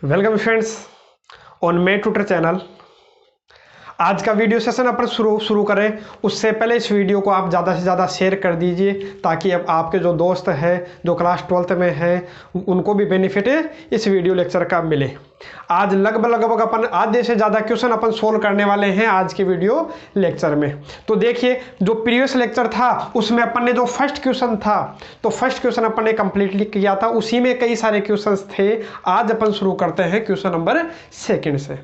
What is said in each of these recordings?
Welcome friends on May tutor channel. आज का video session अपन शुरू करें उससे पहले इस वीडियो को आप ज़्यादा से ज़्यादा शेयर कर दीजिए ताकि अब आपके जो दोस्त हैं जो क्लास 12th में हैं उनको भी बेनिफिट इस वीडियो लेक्चर का मिले। आज लगभग अपन आधे से ज़्यादा क्वेश्चन अपन सोल्व करने वाले हैं आज के वीडियो लेक्चर में। तो देखिए जो प्रीवियस लेक्चर था उसमें अपन ने जो फर्स्ट क्वेश्चन था तो फर्स्ट क्वेश्चन अपन ने कंप्लीटली किया था, उसी में कई सारे क्वेश्चंस थे। आज अपन शुरू करते हैं क्वेश्चन नंबर सेकंड से।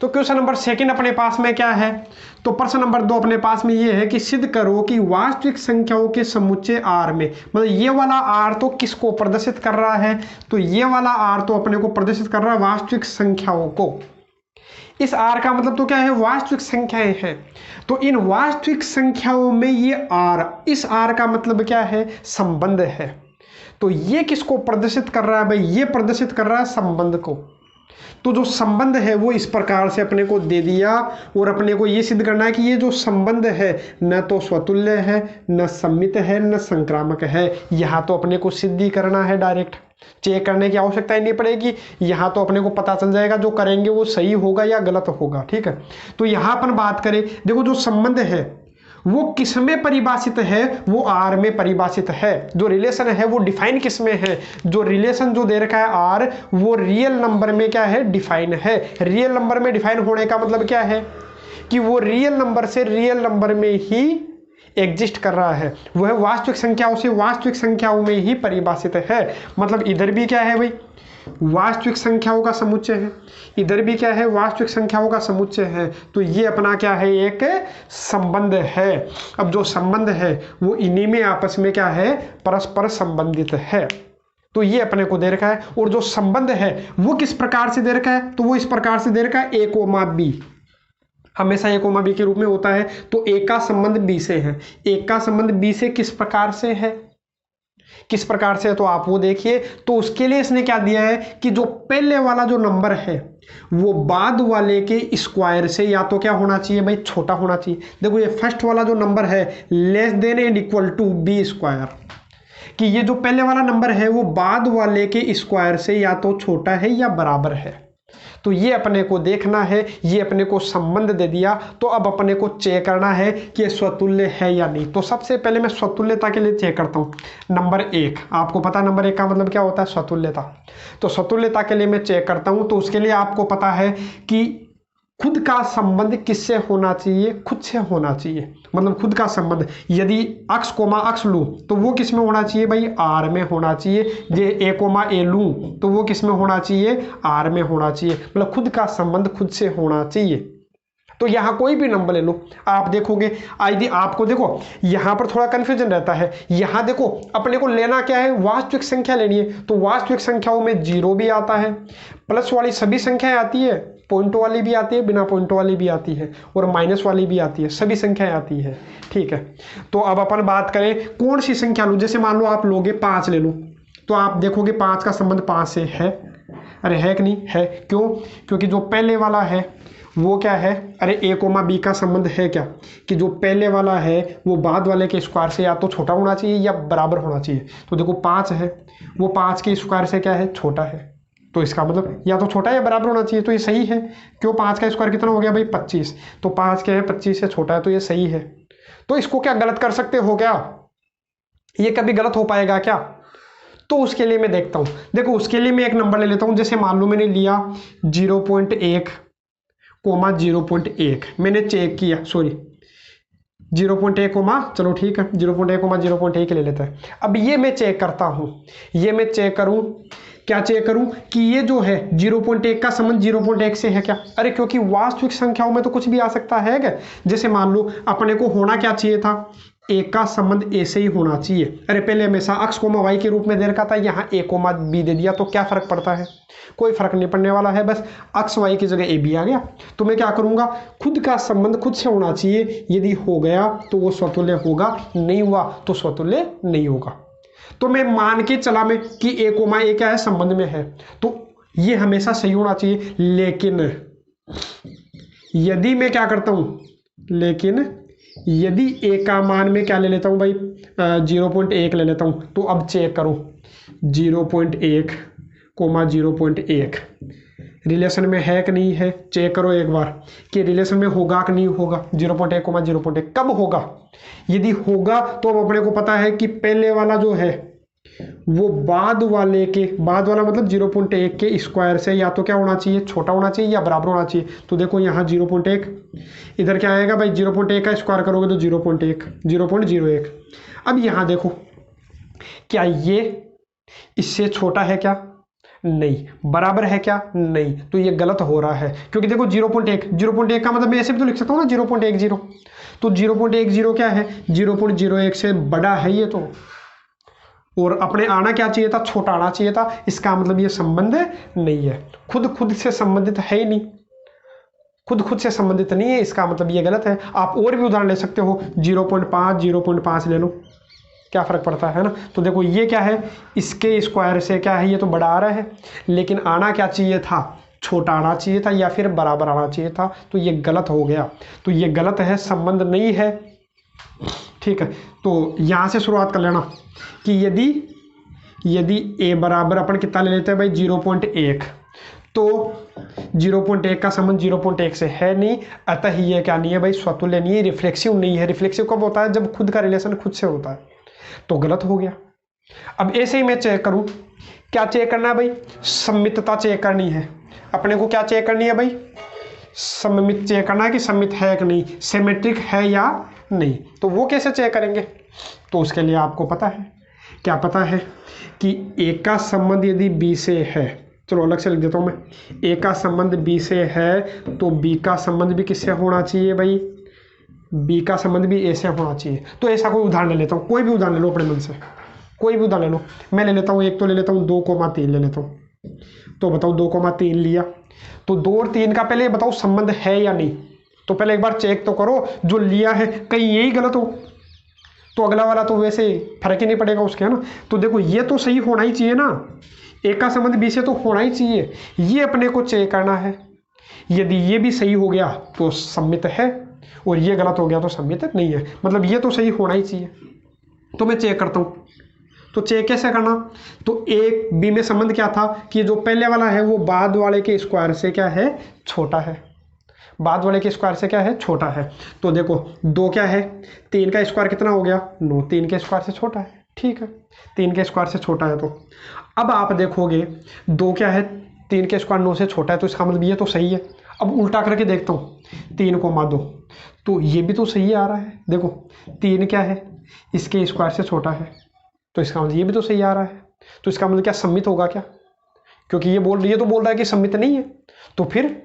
तो क्वेश्चन नंबर सेकंड अपने पास में क्या है, तो प्रश्न नंबर 2 अपने पास में ये है कि सिद्ध करो कि वास्तविक संख्याओं के समुच्चय आर में, मतलब ये वाला आर तो किसको प्रदर्शित कर रहा है, तो ये वाला आर तो अपने को प्रदर्शित कर रहा है वास्तविक संख्याओं को। इस आर का मतलब तो क्या है, वास्तविक संख्याएं हैं। तो इन वास्तविक संख्याओं में ये आर, इस आर का मतलब क्या है, संबंध है। तो ये किसको प्रदर्शित कर रहा है भाई, ये प्रदर्शित कर रहा है संबंध को। तो जो संबंध है वो इस प्रकार से अपने को दे दिया और अपने को ये सिद्ध करना है कि ये जो संबंध है न तो स्वतुल्य है, न सम्मित है, न संक्रामक है। यहाँ तो अपने को सिद्धि करना है, डायरेक्ट चेक करने की आवश्यकता ही नहीं पड़ेगी। यहाँ तो अपने को पता चल जाएगा जो करेंगे वो सही होगा या गलत होगा। ठीक है, तो यहाँ अपन बात करें, देखो जो संबंध है वो किस में परिभाषित है, वो आर में परिभाषित है। जो रिलेशन है वो डिफाइन किस में है, जो रिलेशन जो दे रखा है आर वो रियल नंबर में क्या है, डिफाइन है। रियल नंबर में डिफाइन होने का मतलब क्या है कि वो रियल नंबर से रियल नंबर में ही एग्जिस्ट कर रहा है, वह वास्तविक संख्याओं से वास्तविक संख्याओं में ही परिभाषित है। मतलब इधर भी क्या है भाई, वास्तविक संख्याओं का समुच्चय है, इधर भी क्या है, वास्तविक संख्याओं का समुच्चय है। तो ये अपना क्या है, एक संबंध है। अब जो संबंध है वो इन्हीं में आपस में क्या है, परस्पर संबंधित है। तो ये अपने को दे रखा है। और जो संबंध है वो किस प्रकार से दे रखा है, तो वो इस प्रकार से दे रखा है ए कोमा बी, हमेशा ए कोमा बी के रूप में होता है। तो ए का संबंध बी से है, ए का संबंध बी से किस प्रकार से है, किस प्रकार से है तो आप वो देखिए। तो उसके लिए इसने क्या दिया है कि जो पहले वाला जो नंबर है वो बाद वाले के स्क्वायर से या तो क्या होना चाहिए भाई, छोटा होना चाहिए। देखो ये फर्स्ट वाला जो नंबर है less than and equal to B square, कि ये जो पहले वाला नंबर है वो बाद वाले के स्क्वायर से या तो छोटा है या बराबर है। तो ये अपने को देखना है, ये अपने को संबंध दे दिया। तो अब अपने को चेक करना है कि ये स्वतुल्य है या नहीं। तो सबसे पहले मैं स्वतुल्यता के लिए चेक करता हूँ। नंबर 1, आपको पता है नंबर 1 का मतलब क्या होता है, स्वतुल्यता। तो स्वतुल्यता के लिए मैं चेक करता हूँ। तो उसके लिए आपको पता है कि खुद का संबंध किससे होना चाहिए, खुद से होना चाहिए। मतलब खुद का संबंध यदि अक्स कोमा अक्स लूँ तो वो किस में होना चाहिए भाई, आर में होना चाहिए। जे ए कोमा ए लूँ तो वो किस में होना चाहिए, आर में होना चाहिए। मतलब खुद का संबंध खुद से होना चाहिए। तो यहाँ कोई भी नंबर ले लो, आप देखोगे यदि आपको देखो यहाँ पर थोड़ा कन्फ्यूजन रहता है। यहाँ देखो अपने को लेना क्या है, वास्तविक संख्या लेनी है। तो वास्तविक संख्याओं में 0 भी आता है, प्लस वाली सभी संख्याएं आती है, पॉइंट वाली भी आती है, बिना पॉइंट वाली भी आती है, और माइनस वाली भी आती है, सभी संख्याएं आती है। ठीक है, तो अब अपन बात करें कौन सी संख्या लूँ। जैसे मान लो आप लोगे 5 ले लो, तो आप देखोगे 5 का संबंध 5 से है। अरे है कि नहीं है, क्यों, क्योंकि जो पहले वाला है वो क्या है, अरे ए कोमा बी का संबंध है क्या, कि जो पहले वाला है वो बाद वाले के स्क्वायर से या तो छोटा होना चाहिए या बराबर होना चाहिए। तो देखो 5 है, वो 5 के स्क्वायर से क्या है, छोटा है। तो इसका मतलब या तो छोटा या बराबर होना चाहिए। तो ये सही है, क्यों, 5 का स्क्वायर कितना हो गया भाई, 25। तो 5 क्या है, 25 से छोटा है, तो ये सही है। तो इसको क्या गलत कर सकते हो क्या, ये कभी गलत हो पाएगा क्या। तो उसके लिए मैं देखता हूँ, देखो उसके लिए मैं एक नंबर ले लेता हूँ। जैसे मान लो मैंने लिया 0.1 कोमा 0.1, मैंने चेक किया, सॉरी 0.1 कोमा, चलो ठीक है 0.1 कोमा 0.1 ले लेते हैं। अब ये मैं चेक करता हूँ, ये मैं चेक करूँ, क्या चेक करूं कि ये जो है 0.1 का संबंध 0.1 से है क्या। अरे क्योंकि वास्तविक संख्याओं में तो कुछ भी आ सकता है क्या। जैसे मान लो अपने को होना क्या चाहिए था, ए का संबंध ए से ही होना चाहिए। अरे पहले हमेशा अक्स कोमा वाई के रूप में दे रखा था, यहाँ ए कोमा बी दे दिया, तो क्या फर्क पड़ता है, कोई फर्क नहीं पड़ने वाला है। बस अक्स वाई की जगह ए बी आ गया। तो मैं क्या करूँगा, खुद का संबंध खुद से होना चाहिए। यदि हो गया तो वो स्वतुल्य होगा, नहीं हुआ तो स्वतुल्य नहीं होगा। तो मैं मान के चला मैं कि ए कोमा ए क्या है, संबंध में है, तो ये हमेशा सही होना चाहिए। लेकिन यदि मैं क्या करता हूँ, लेकिन यदि ए का मान में क्या ले लेता हूँ भाई, 0.1 ले लेता हूँ। तो अब चेक करो 0.1 कोमा 0.1, रिलेशन में है कि नहीं है, चेक करो एक बार कि रिलेशन में होगा कि नहीं होगा। 0.1, 0.1 कब होगा? यदि होगा तो अब अपने को पता है कि पहले वाला जो है वो बाद वाला मतलब 0.1 के स्क्वायर से या तो क्या होना चाहिए, छोटा होना चाहिए या बराबर होना चाहिए। तो देखो यहाँ 0.1, इधर क्या आएगा भाई, 0.1 का स्क्वायर करोगे तो 0.1, 0.01। अब यहाँ देखो, क्या ये इससे छोटा है क्या? नहीं। बराबर है क्या? नहीं। तो ये गलत हो रहा है, क्योंकि देखो 0.1 का मतलब मैं ऐसे भी तो लिख सकता हूँ ना 0.10। तो 0.10 क्या है, 0.01 से बड़ा है ये तो, और अपने आना क्या चाहिए था, छोटा आना चाहिए था। इसका मतलब ये संबंध नहीं है, खुद से संबंधित है ही नहीं, खुद से संबंधित नहीं है, इसका मतलब ये गलत है। आप और भी उदाहरण ले सकते हो, 0.5 ले लो, क्या फ़र्क पड़ता है ना। तो देखो ये क्या है, इसके स्क्वायर से क्या है, ये तो बड़ा आ रहा है, लेकिन आना क्या चाहिए था, छोटा आना चाहिए था या फिर बराबर आना चाहिए था। तो ये गलत हो गया, तो ये गलत है, संबंध नहीं है। ठीक है, तो यहाँ से शुरुआत कर लेना कि यदि a बराबर अपन कितना ले लेते हैं भाई, 0.1, तो 0.1 का संबंध 0.1 से है नहीं, अतः ये क्या नहीं है भाई, स्वतुल्य नहीं है, रिफ्लेक्सिव नहीं है। रिफ्लेक्सिव कब होता है, जब खुद का रिलेशन खुद से होता है, तो गलत हो गया। अब ऐसे ही मैं चेक करूं, क्या चेक करना है भाई, सम्मितता चेक करनी है अपने को। क्या चेक करनी है भाई, सममित चेक करना है कि सम्मित है कि नहीं, सिमेट्रिक है या नहीं। तो वो कैसे चेक करेंगे, तो उसके लिए आपको पता है, क्या पता है कि ए का संबंध यदि बी से है, चलो अलग से लिख देता हूँ मैं, ए का संबंध बी से है तो बी का संबंध भी किससे होना चाहिए भाई, बी का संबंध भी ए से होना चाहिए। तो ऐसा कोई उदाहरण ले लेता हूँ, कोई भी उदाहरण ले लो अपने मन से, कोई भी उदाहरण ले लो। मैं ले लेता हूँ एक, तो ले लेता हूँ 2,3 ले लेता हूँ। तो बताओ 2,3 लिया, तो 2 और 3 का पहले बताओ संबंध है या नहीं। तो पहले एक बार चेक तो करो, जो लिया है कहीं यही गलत हो, तो अगला वाला तो वैसे फर्क ही नहीं पड़ेगा उसके, है ना। तो देखो ये तो सही होना ही चाहिए ना, ए का संबंध बी से तो होना ही चाहिए, ये अपने को चेक करना है। यदि ये भी सही हो गया तो सम्मित है, और ये गलत हो गया तो सम्मित नहीं है, मतलब ये तो सही होना ही चाहिए। तो मैं चेक करता हूँ, तो चेक कैसे करना, तो ए बी में संबंध क्या था कि जो पहले वाला है वो बाद वाले के स्क्वायर से क्या है, छोटा है, बाद वाले के स्क्वायर से क्या है, छोटा है। तो देखो 2 क्या है, 3 का स्क्वायर कितना हो गया, 9, 3 के स्क्वायर से छोटा है, ठीक है, 3 के स्क्वायर से छोटा है। तो अब आप देखोगे 2 क्या है, 3 के स्क्वायर 9 से छोटा है, तो इसका मतलब ये तो सही है। अब उल्टा करके देखता हूँ, 3,2, तो ये भी तो सही आ रहा है। देखो 3 क्या है, इसके स्क्वायर से छोटा है, तो इसका मतलब ये भी तो सही आ रहा है। तो इसका मतलब क्या, सम्मित होगा क्या, क्योंकि ये तो बोल रहा है कि सम्मित नहीं है, तो फिर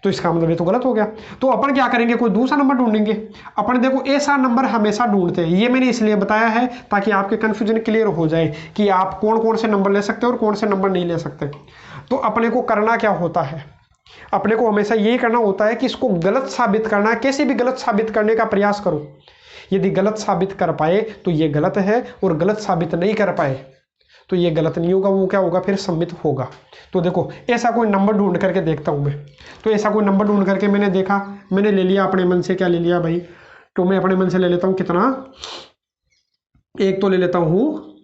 तो इसका मतलब ये तो गलत हो गया। तो अपन क्या करेंगे, कोई दूसरा नंबर ढूंढेंगे। अपन देखो ऐसा नंबर हमेशा ढूंढते हैं, ये मैंने इसलिए बताया है ताकि आपके कन्फ्यूजन क्लियर हो जाए कि आप कौन कौन से नंबर ले सकते हो और कौन से नंबर नहीं ले सकते। तो अपने को करना क्या होता है, अपने को हमेशा यही करना होता है कि इसको गलत साबित करना, कैसे भी गलत साबित करने का प्रयास करो। यदि गलत साबित कर पाए तो ये गलत है, और गलत साबित नहीं कर पाए तो ये गलत नहीं होगा, वो क्या होगा, फिर सम्मित होगा। तो देखो ऐसा कोई नंबर ढूंढ करके देखता हूँ मैं। तो ऐसा कोई नंबर ढूंढ करके मैंने देखा, मैंने ले लिया अपने मन से, क्या ले लिया भाई, तो मैं अपने मन से ले लेता हूँ कितना, एक तो ले लेता हूँ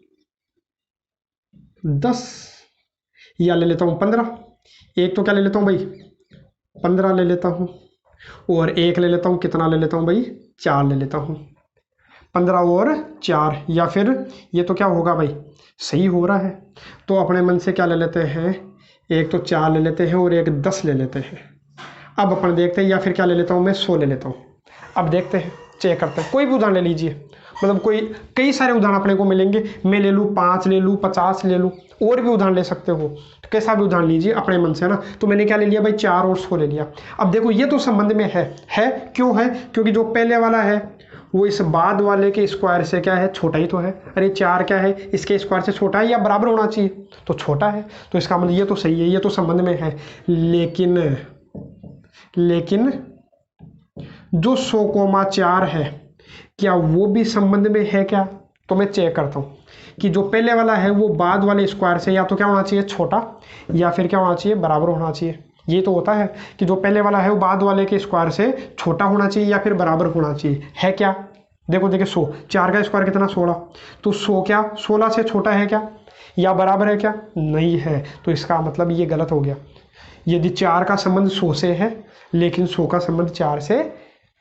10, या ले लेता हूँ 15। एक तो क्या ले लेता हूँ भाई, 15 ले लेता हूँ, और एक ले लेता हूँ, कितना ले लेता हूँ भाई, 4 ले लेता हूँ। 15 और 4, या फिर ये तो क्या होगा भाई, सही हो रहा है। तो अपने मन से क्या ले लेते हैं, एक तो 4 ले लेते हैं और एक 10 ले लेते हैं। अब अपन देखते हैं, या फिर क्या ले लेता हूँ मैं, 100 ले लेता हूँ। अब देखते हैं, चेक करते हैं, कोई भी उदाहरण ले लीजिए, मतलब कई सारे उदाहरण अपने को मिलेंगे। मैं ले लूँ 5 ले लूँ, 50 ले लूँ, और भी उदाहरण ले सकते हो, तो कैसा भी उदाहरण लीजिए अपने मन से ना। तो मैंने क्या ले लिया भाई, 4 और 100 ले लिया। अब देखो ये तो संबंध में है क्यों है, क्योंकि जो पहले वाला है वो इस बाद वाले के स्क्वायर से क्या है, छोटा ही तो है। अरे 4 क्या है, इसके स्क्वायर से छोटा है या बराबर होना चाहिए, तो छोटा है, तो इसका मतलब ये तो सही है, ये तो संबंध में है। लेकिन जो 100,4 है, क्या वो भी संबंध में है क्या। तो मैं चेक करता हूँ कि जो पहले वाला है वो बाद वाले स्क्वायर से या तो क्या होना चाहिए, छोटा, या फिर क्या होना चाहिए, बराबर होना चाहिए। ये तो होता है कि जो पहले वाला है वो बाद वाले के स्क्वायर से छोटा होना चाहिए या फिर बराबर होना चाहिए, है क्या। देखो देखिए 100, 4 का स्क्वायर कितना, 16, तो 100 क्या 16 से छोटा है क्या, या बराबर है क्या, नहीं है। तो इसका मतलब ये गलत हो गया, यदि 4 का संबंध 100 से है लेकिन 100 का संबंध 4 से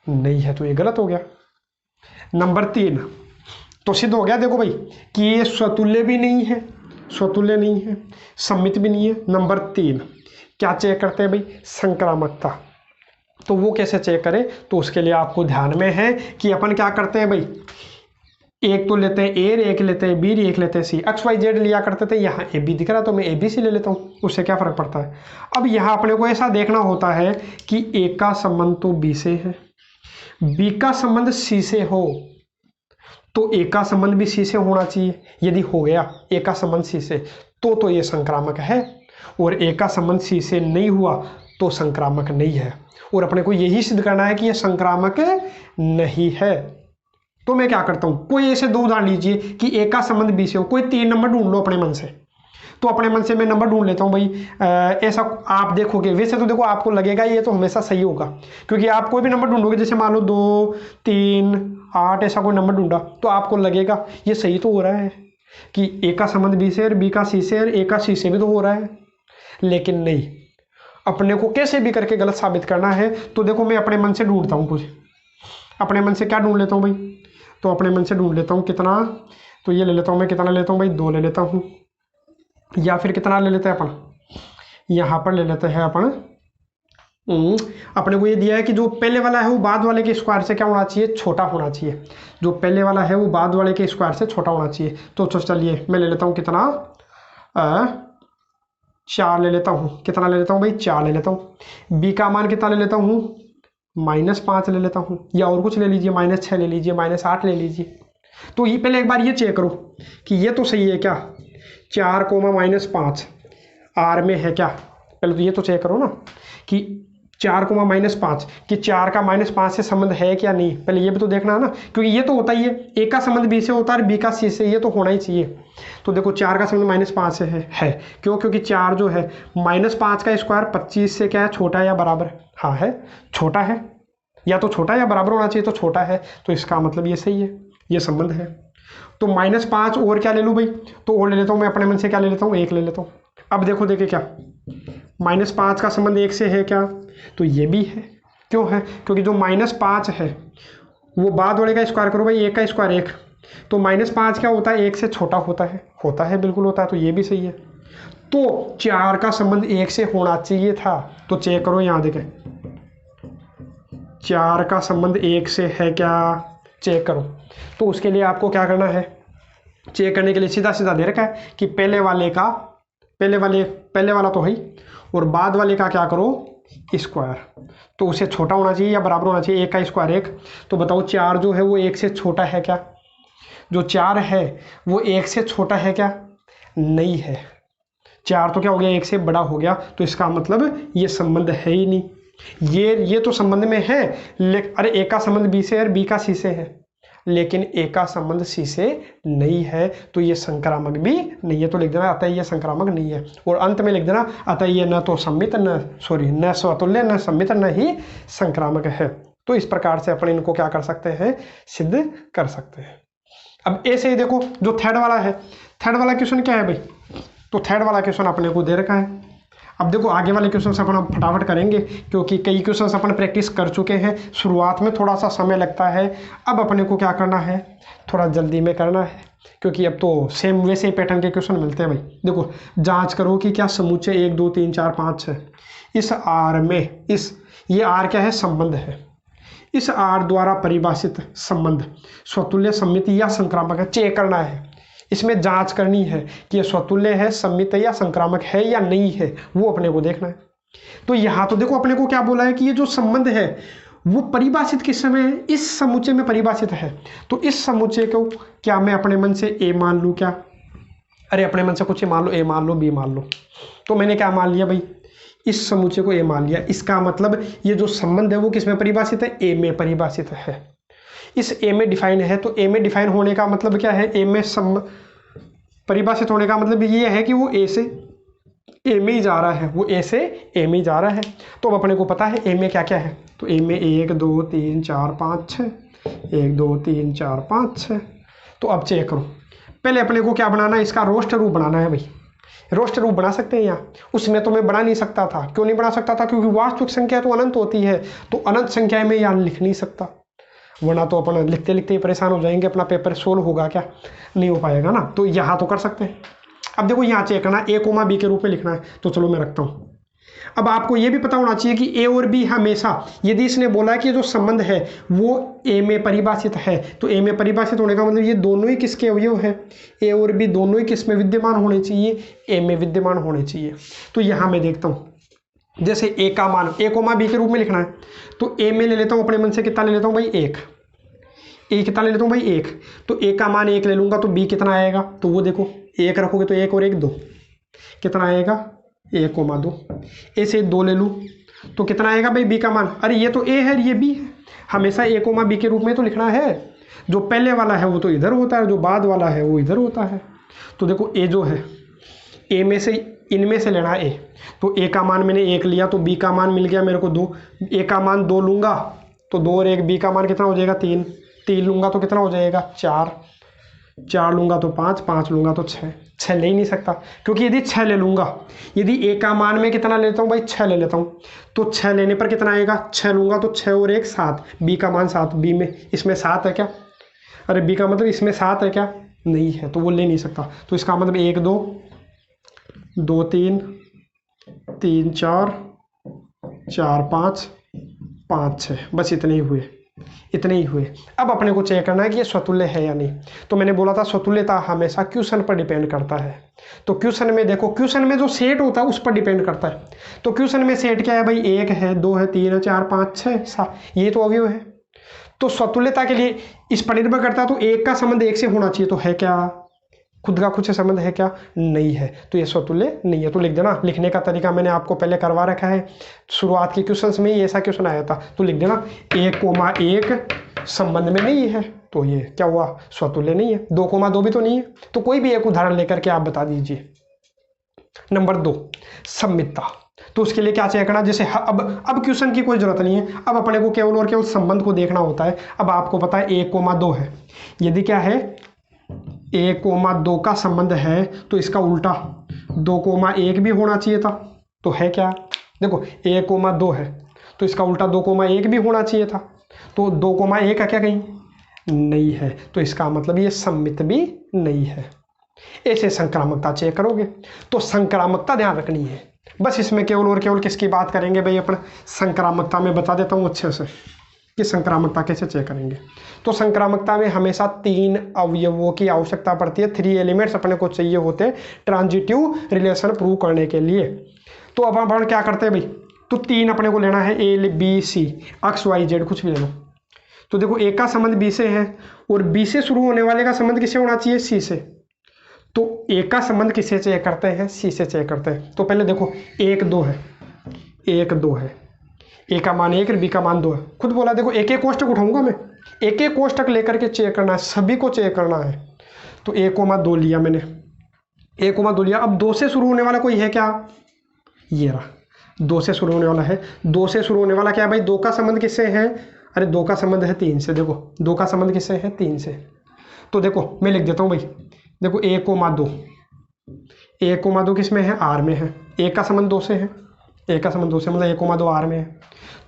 नहीं है तो ये गलत हो गया। नंबर 3 तो सिद्ध हो गया देखो भाई कि ये स्वतुल्य भी नहीं है, स्वतुल्य नहीं है, सममित भी नहीं है। नंबर 3 क्या चेक करते हैं भाई, संक्रामकता। तो वो कैसे चेक करें, तो उसके लिए आपको ध्यान में है कि अपन क्या करते हैं भाई, एक तो लेते हैं ए, एक लेते हैं बी, एक लेते हैं सी। एक्स वाई जेड लिया करते थे, यहाँ ए बी दिख रहा तो मैं ए बी सी ले लेता हूँ, उससे क्या फर्क पड़ता है। अब यहाँ अपने को ऐसा देखना होता है कि ए का संबंध तो बी से है, बी का संबंध सी से हो तो ए का संबंध भी सी से होना चाहिए। यदि हो गया ए का संबंध सी से तो ये संक्रामक है, और ए का संबंध सी से नहीं हुआ तो संक्रामक नहीं है। और अपने को यही सिद्ध करना है कि यह संक्रामक नहीं है। तो मैं क्या करता हूं, कोई ऐसे 2 उदाहरण लीजिए कि ए का संबंध बी से हो, कोई 3 नंबर ढूंढ लो अपने मन से। तो अपने मन से मैं नंबर ढूंढ लेता हूं भाई। ऐसा आप देखोगे, वैसे तो देखो आपको लगेगा ये तो हमेशा सही होगा, क्योंकि आप कोई भी नंबर ढूंढोगे, जैसे मान लो 2, 3, 8 ऐसा कोई नंबर ढूंढा तो आपको लगेगा ये सही तो हो रहा है कि ए का संबंध बी से और बी का सी से और ए का सी से भी तो हो रहा है। लेकिन नहीं, अपने को कैसे भी करके गलत साबित करना है। तो देखो मैं अपने मन से ढूंढता हूँ कुछ, अपने मन से क्या ढूंढ लेता हूँ भाई, तो अपने मन से ढूंढ लेता हूँ कितना, तो ये ले लेता हूँ मैं, कितना लेता हूँ भाई 2 ले लेता हूँ, या फिर कितना ले लेते हैं अपन, यहाँ पर ले लेते हैं अपन। अपने को ये दिया है कि जो पहले वाला है वो बाद वाले के स्क्वायर से क्या होना चाहिए, छोटा होना चाहिए। जो पहले वाला है वो बाद वाले के स्क्वायर से छोटा होना चाहिए। तो चलिए मैं ले लेता हूँ कितना, 4 ले लेता हूँ। कितना ले लेता हूँ भाई, 4 ले लेता हूँ। बी का मान कितना ले लेता हूँ, -5 ले लेता हूँ, या और कुछ ले लीजिए, -6 ले लीजिए, -8 ले लीजिए। तो ये पहले एक बार ये चेक करो कि ये तो सही है क्या, 4, -5 आर में है क्या। पहले तो ये तो चेक करो ना कि 4, -5 कि 4 का -5 से संबंध है क्या नहीं। पहले ये भी तो देखना है ना, क्योंकि ये तो होता ही है, ए का संबंध बी से होता है और बी का सी से, ये तो होना ही चाहिए। तो देखो 4 का संबंध -5 से है। क्यों, क्योंकि 4 जो है -5 का स्क्वायर 25 से क्या है, छोटा है या बराबर, हाँ है, छोटा है, या तो छोटा या बराबर होना चाहिए, तो छोटा है, तो इसका मतलब ये सही है, ये संबंध है। तो -5 और क्या ले लूँ भाई, तो और ले लेता हूँ मैं अपने मन से, क्या ले लेता हूँ, 1 ले लेता हूँ। अब देखो देखिए क्या, -5 का संबंध 1 से है क्या, तो ये भी है। क्यों है, क्योंकि जो -5 है वो बाद वाले का स्क्वायर करो भाई, 1 का स्क्वायर 1, तो -5 क्या होता है, 1 से छोटा होता है, बिल्कुल होता है, तो ये भी सही है। तो 4 का संबंध 1 से होना चाहिए था। तो चेक करो, यहाँ देखें 4 का संबंध 1 से है क्या, चेक करो। तो उसके लिए आपको क्या करना है, चेक करने के लिए सीधा सीधा दे रखा है कि पहले वाला तो है, और बाद वाले का क्या करो, स्क्वायर, तो उसे छोटा होना चाहिए या बराबर होना चाहिए, 1 का स्क्वायर 1। तो बताओ 4 जो है वो 1 से छोटा है क्या, जो 4 है वो 1 से छोटा है क्या, नहीं है। 4 तो क्या हो गया, 1 से बड़ा हो गया, तो इसका मतलब ये संबंध है ही नहीं। ये तो संबंध में है, अरे ए का संबंध बी से है और बी का सी से है, लेकिन ए का संबंध सी से नहीं है, तो ये संक्रामक भी नहीं है। तो लिख देना अतः ये संक्रामक नहीं है, और अंत में लिख देना अतः ये न स्वतुल्य न सम्मित न ही संक्रामक है। तो इस प्रकार से अपन इनको क्या कर सकते हैं, सिद्ध कर सकते हैं। अब ऐसे ही देखो जो थर्ड वाला है, थर्ड वाला क्वेश्चन क्या है भाई, तो थर्ड वाला क्वेश्चन अपने को दे रखा है। अब देखो आगे वाले क्वेश्चन अपन फटाफट करेंगे, क्योंकि कई क्वेश्चन अपन प्रैक्टिस कर चुके हैं। शुरुआत में थोड़ा सा समय लगता है, अब अपने को क्या करना है, थोड़ा जल्दी में करना है, क्योंकि अब तो सेम वैसे ही पैटर्न के क्वेश्चन मिलते हैं भाई। देखो जांच करो कि क्या समुच्चय 1 2 3 4 5 6 इस आर में, ये आर क्या है, संबंध है। इस आर द्वारा परिभाषित संबंध स्वतुल्य, सम्मित या संक्रामक है, चेक करना है। इसमें जांच करनी है कि ये स्वतुल्य है, सम्मित या संक्रामक है या नहीं है, वो अपने को देखना है। तो यहाँ तो देखो अपने को क्या बोला है कि ये जो संबंध है वो परिभाषित किस समय, इस समुच्चय में परिभाषित है। तो इस समुच्चय को क्या मैं अपने मन से ए मान लूँ क्या, अरे अपने मन से कुछ मान लो, ए मान लो, बी मान लो। तो मैंने क्या मान लिया भाई, इस समुच्चय को ए मान लिया। इसका मतलब ये जो संबंध है वो किस में परिभाषित है, ए में परिभाषित है। इस ए में डिफाइन है, तो ए में डिफाइन होने का मतलब क्या है, ए में परिभाषित होने का मतलब ये है कि वो ए से ए में ही जा रहा है, वो ए से ए में ही जा रहा है। तो अब अपने को पता है ए में क्या क्या है, तो ए में 1 2 3 4 5 6, 1 2 3 4 5 6। तो अब चेक करो, पहले अपने को क्या बनाना है, इसका रोस्टर रूप बनाना है भाई। रोस्टर रूप बना सकते हैं यहाँ, उसमें तो मैं बना नहीं सकता था। क्यों नहीं बना सकता था? क्योंकि वास्तविक संख्या तो अनंत होती है, तो अनंत संख्या में यहाँ लिख नहीं सकता, वरना तो अपन लिखते लिखते ही परेशान हो जाएंगे, अपना पेपर सोल्व होगा क्या? नहीं हो पाएगा ना। तो यहाँ तो कर सकते हैं। अब देखो यहाँ चेक करना, ए कोमा बी के रूप में लिखना है, तो चलो मैं रखता हूँ। अब आपको ये भी पता होना चाहिए कि ए और बी हमेशा, यदि इसने बोला कि जो संबंध है वो ए में परिभाषित है, तो ए में परिभाषित होने का मतलब ये दोनों ही किसके अवयव है? ए और बी दोनों ही किस में विद्यमान होने चाहिए? ए में विद्यमान होने चाहिए। तो यहाँ मैं देखता हूँ, जैसे ए का मान ए कोमा बी के रूप में लिखना है, तो ए में ले लेता हूँ अपने मन से, कितना ले लेता हूँ भाई? 1। ए कितना ले लेता हूँ भाई? 1। तो ए का मान 1 ले लूँगा, तो बी कितना आएगा? तो वो देखो 1 रखोगे तो 1 और 1 2, कितना आएगा? 1,2। ए से 2 ले लूँ तो कितना आएगा भाई? बी का मान। अरे ये तो ए है, ये बी है, हमेशा ए कोमा बी के रूप में तो लिखना है। जो पहले वाला है वो तो इधर होता है, जो बाद वाला है वो इधर होता है। तो देखो ए जो है, ए में से इनमें से लेना है ए, तो ए का मान मैंने 1 लिया, तो बी का मान मिल गया मेरे को 2। ए का मान 2 लूँगा तो 2 और 1, बी का मान कितना हो जाएगा? 3। 3 लूँगा तो कितना हो जाएगा? 4। 4 लूँगा तो 5। 5 लूँगा तो 6। 6 ले ही नहीं सकता, क्योंकि यदि 6 ले लूँगा, यदि ए का मान में कितना लेता हूँ भाई? 6 ले लेता हूँ, तो 6 लेने पर कितना आएगा? 6 लूँगा तो 6 और 1 7, बी का मान 7। बी में इसमें 7 है क्या? अरे बी का मतलब इसमें 7 है क्या? नहीं है, तो वो ले नहीं सकता। तो इसका मतलब 1 2 2 3 3 4 4 5 5 6, बस इतने ही हुए, इतने ही हुए। अब अपने को चेक करना है कि ये स्वतुल्य है या नहीं। तो मैंने बोला था स्वतुल्यता हमेशा क्वेश्चन पर डिपेंड करता है। तो क्वेश्चन में देखो, क्वेश्चन में जो सेट होता है उस पर डिपेंड करता है। तो क्वेश्चन में सेट क्या है भाई? 1 है, 2 है, 3 है, 4 5 6 7, ये तो अवयव है। तो स्वतुल्यता के लिए इस पर निर्भर करता है, तो 1 का संबंध 1 से होना चाहिए, तो है क्या? खुद का खुद से संबंध है क्या? नहीं है, तो ये स्वतुल्य नहीं है। तो लिख देना। लिखने का तरीका मैंने आपको पहले करवा रखा है, शुरुआत के क्वेश्चंस में ही ऐसा क्वेश्चन आया था, तो लिख देना 1,1 संबंध में नहीं है, तो ये क्या हुआ? स्वतुल्य नहीं है। 2,2 भी तो नहीं है। तो कोई भी एक उदाहरण लेकर के आप बता दीजिए। नंबर 2, सम्मितता। तो उसके लिए क्या चेक करना? जैसे अब क्वेश्चन की कोई जरूरत नहीं है, अब अपने को केवल और केवल संबंध को देखना होता है। अब आपको पता है 1,2 है, यदि क्या है 1,2 का संबंध है, तो इसका उल्टा 2,1 भी होना चाहिए था, तो है क्या? देखो 1,2 है, तो इसका उल्टा 2,1 भी होना चाहिए था, तो 2,1 का क्या कहीं नहीं है, तो इसका मतलब ये सम्मित भी नहीं है। ऐसे संक्रामकता चेक करोगे। तो संक्रामकता ध्यान रखनी है, बस इसमें केवल और केवल किसकी बात करेंगे भाई? अपन संक्रामकता में बता देता हूँ अच्छे से कि संक्रामकता कैसे चेक करेंगे। तो संक्रामकता में हमेशा 3 अवयवों की आवश्यकता पड़ती है, 3 एलिमेंट्स अपने को चाहिए होते हैं ट्रांजिटिव रिलेशन प्रूव करने के लिए। तो अब अपन क्या करते हैं भाई? तो 3 अपने को लेना है, A B C, X Y Z कुछ भी ले लो। तो देखो ए का संबंध बी से है, और बी से शुरू होने वाले का संबंध किससे होना चाहिए? सी से। तो ए का संबंध किससे चेक करते हैं? सी से चेक करते हैं। तो पहले देखो 1 2 है, 1 2 है, ए का मान 1 और बी का मान 2 है। खुद बोला, देखो एक एक कोष्टक उठाऊंगा मैं, एक एक कोष्टक लेकर के चेक करना है, सभी को चेक करना है। तो 1,2 लिया मैंने, 1,2 लिया। अब 2 से शुरू होने वाला कोई है क्या? ये रहा, 2 से शुरू होने वाला है। 2 से शुरू होने वाला क्या है भाई? 2 का संबंध किससे है? अरे 2 का संबंध है 3 से। देखो 2 का संबंध किससे है? 3 से। तो देखो मैं लिख देता हूँ भाई, देखो 1,2, 1,2 किस में है? आर में है। 1 का संबंध 2 से है, 1 का संबंध 2 से, मतलब 1,2 आर में है।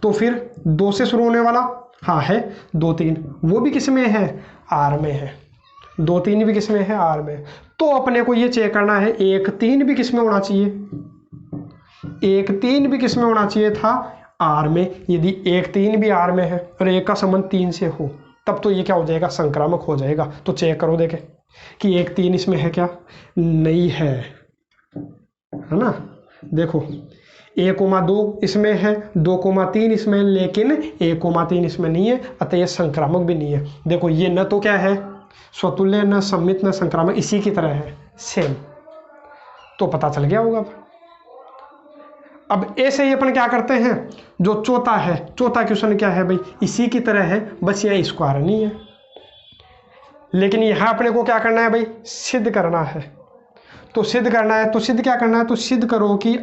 तो फिर 2 से शुरू होने वाला हाँ है 2 3, वो भी किस में है? आर में है। 2 3 भी किस में है? आर में। तो अपने को ये चेक करना है 1 3 भी किस में होना चाहिए? 1 3 भी किस में होना चाहिए था? आर में। यदि 1 3 भी आर में है और 1 का संबंध 3 से हो, तब तो ये क्या हो जाएगा? संक्रामक हो जाएगा। तो चेक करो देखे कि 1 3 इसमें है क्या? नहीं है, है ना। देखो 1,2 इसमें है, 2,3 इसमें, लेकिन 1,3 इसमें नहीं है, अतः ये संक्रामक भी नहीं है। देखो ये न तो क्या है स्वतुल्य, न सम्मित, न संक्रामक, इसी की तरह है सेम। तो पता चल गया होगा। अब ऐसे ही अपन क्या करते हैं, जो चौथा है, चौथा क्वेश्चन क्या है भाई? इसी की तरह है, बस यहाँ स्क्वायर नहीं है, लेकिन यहाँ अपने को क्या करना है भाई? सिद्ध करना है। तो सिद्ध करना है, तो सिद्ध क्या करना है? तो सिद्ध करो कि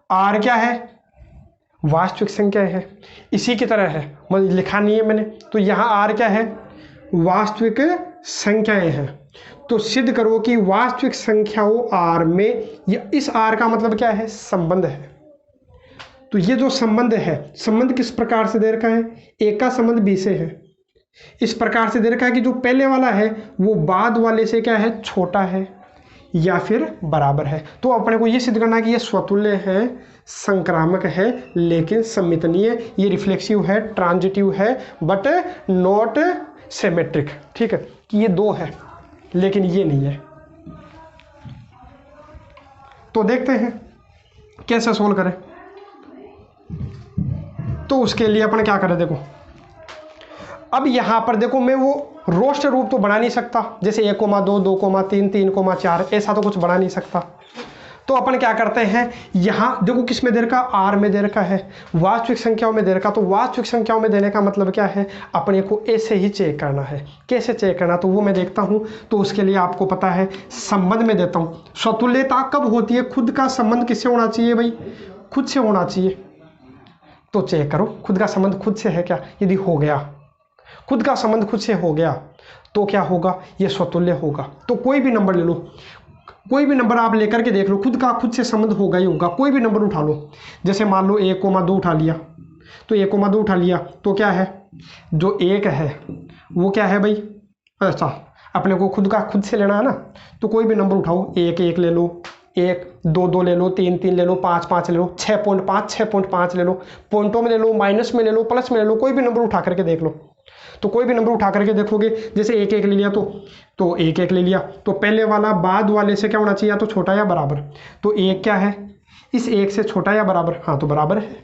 आर क्या है? वास्तविक संख्या है, इसी की तरह है, मतलब लिखा नहीं है मैंने। तो यहाँ आर क्या है? वास्तविक संख्याएं हैं। तो सिद्ध करो कि वास्तविक संख्याओं आर में, इस आर का मतलब क्या है, संबंध है। तो ये जो संबंध है, संबंध किस प्रकार से दे रखा है, ए का संबंध बी से है, इस प्रकार से दे रखा है कि जो पहले वाला है वो बाद वाले से क्या है, छोटा है या फिर बराबर है। तो अपने को ये सिद्ध करना है कि ये स्वतुल्य है, संक्रामक है लेकिन सममित नहीं है, ये रिफ्लेक्सिव है, ट्रांजिटिव है बट नॉट सिमेट्रिक। ठीक है, कि ये दो है लेकिन ये नहीं है। तो देखते हैं कैसे सोल्व करें। तो उसके लिए अपन क्या करें, देखो अब यहां पर देखो मैं वो रोस्टर रूप तो बना नहीं सकता, जैसे 1,2, 2,3, 3,4 ऐसा तो कुछ बना नहीं सकता। तो अपन क्या करते हैं, यहां देखो किस में दे रखा, आर में दे रखा है, वास्तविक संख्याओं में दे रखा। तो वास्तविक संख्याओं में देने का मतलब क्या है, अपने को ऐसे ही चेक करना है। कैसे चेक करना, तो वो मैं देखता हूं। तो उसके लिए आपको पता है संबंध में देता हूं। स्वतुल्यता कब होती है, खुद का संबंध किससे होना चाहिए भाई, खुद से होना चाहिए। तो चेक करो खुद का संबंध खुद से है क्या, यदि हो गया, खुद का संबंध खुद से हो गया तो क्या होगा, ये स्वतुल्य होगा। तो कोई भी नंबर ले लो, कोई भी नंबर आप लेकर के देख लो, खुद का खुद से संबंध होगा ही होगा। कोई भी नंबर उठा लो, जैसे मान लो 1,2 उठा लिया, तो 1,2 उठा लिया तो क्या है, जो 1 है वो क्या है भाई, ऐसा अपने को खुद का खुद से लेना है ना। तो कोई भी नंबर उठाओ, 1,1 ले लो, 1, 2 ले लो, 3 ले लो, 5 ले लो, 6.5 ले लो, पॉइंटों में ले लो, माइनस में ले लो, प्लस में ले लो, कोई भी नंबर उठा करके देख लो। तो कोई भी नंबर उठा करके देखोगे, जैसे 1,1 ले लिया तो 1,1 ले लिया, तो पहले वाला बाद वाले से क्या होना चाहिए, या तो छोटा या बराबर। तो 1 क्या है, इस 1 से छोटा या बराबर, हाँ तो बराबर है।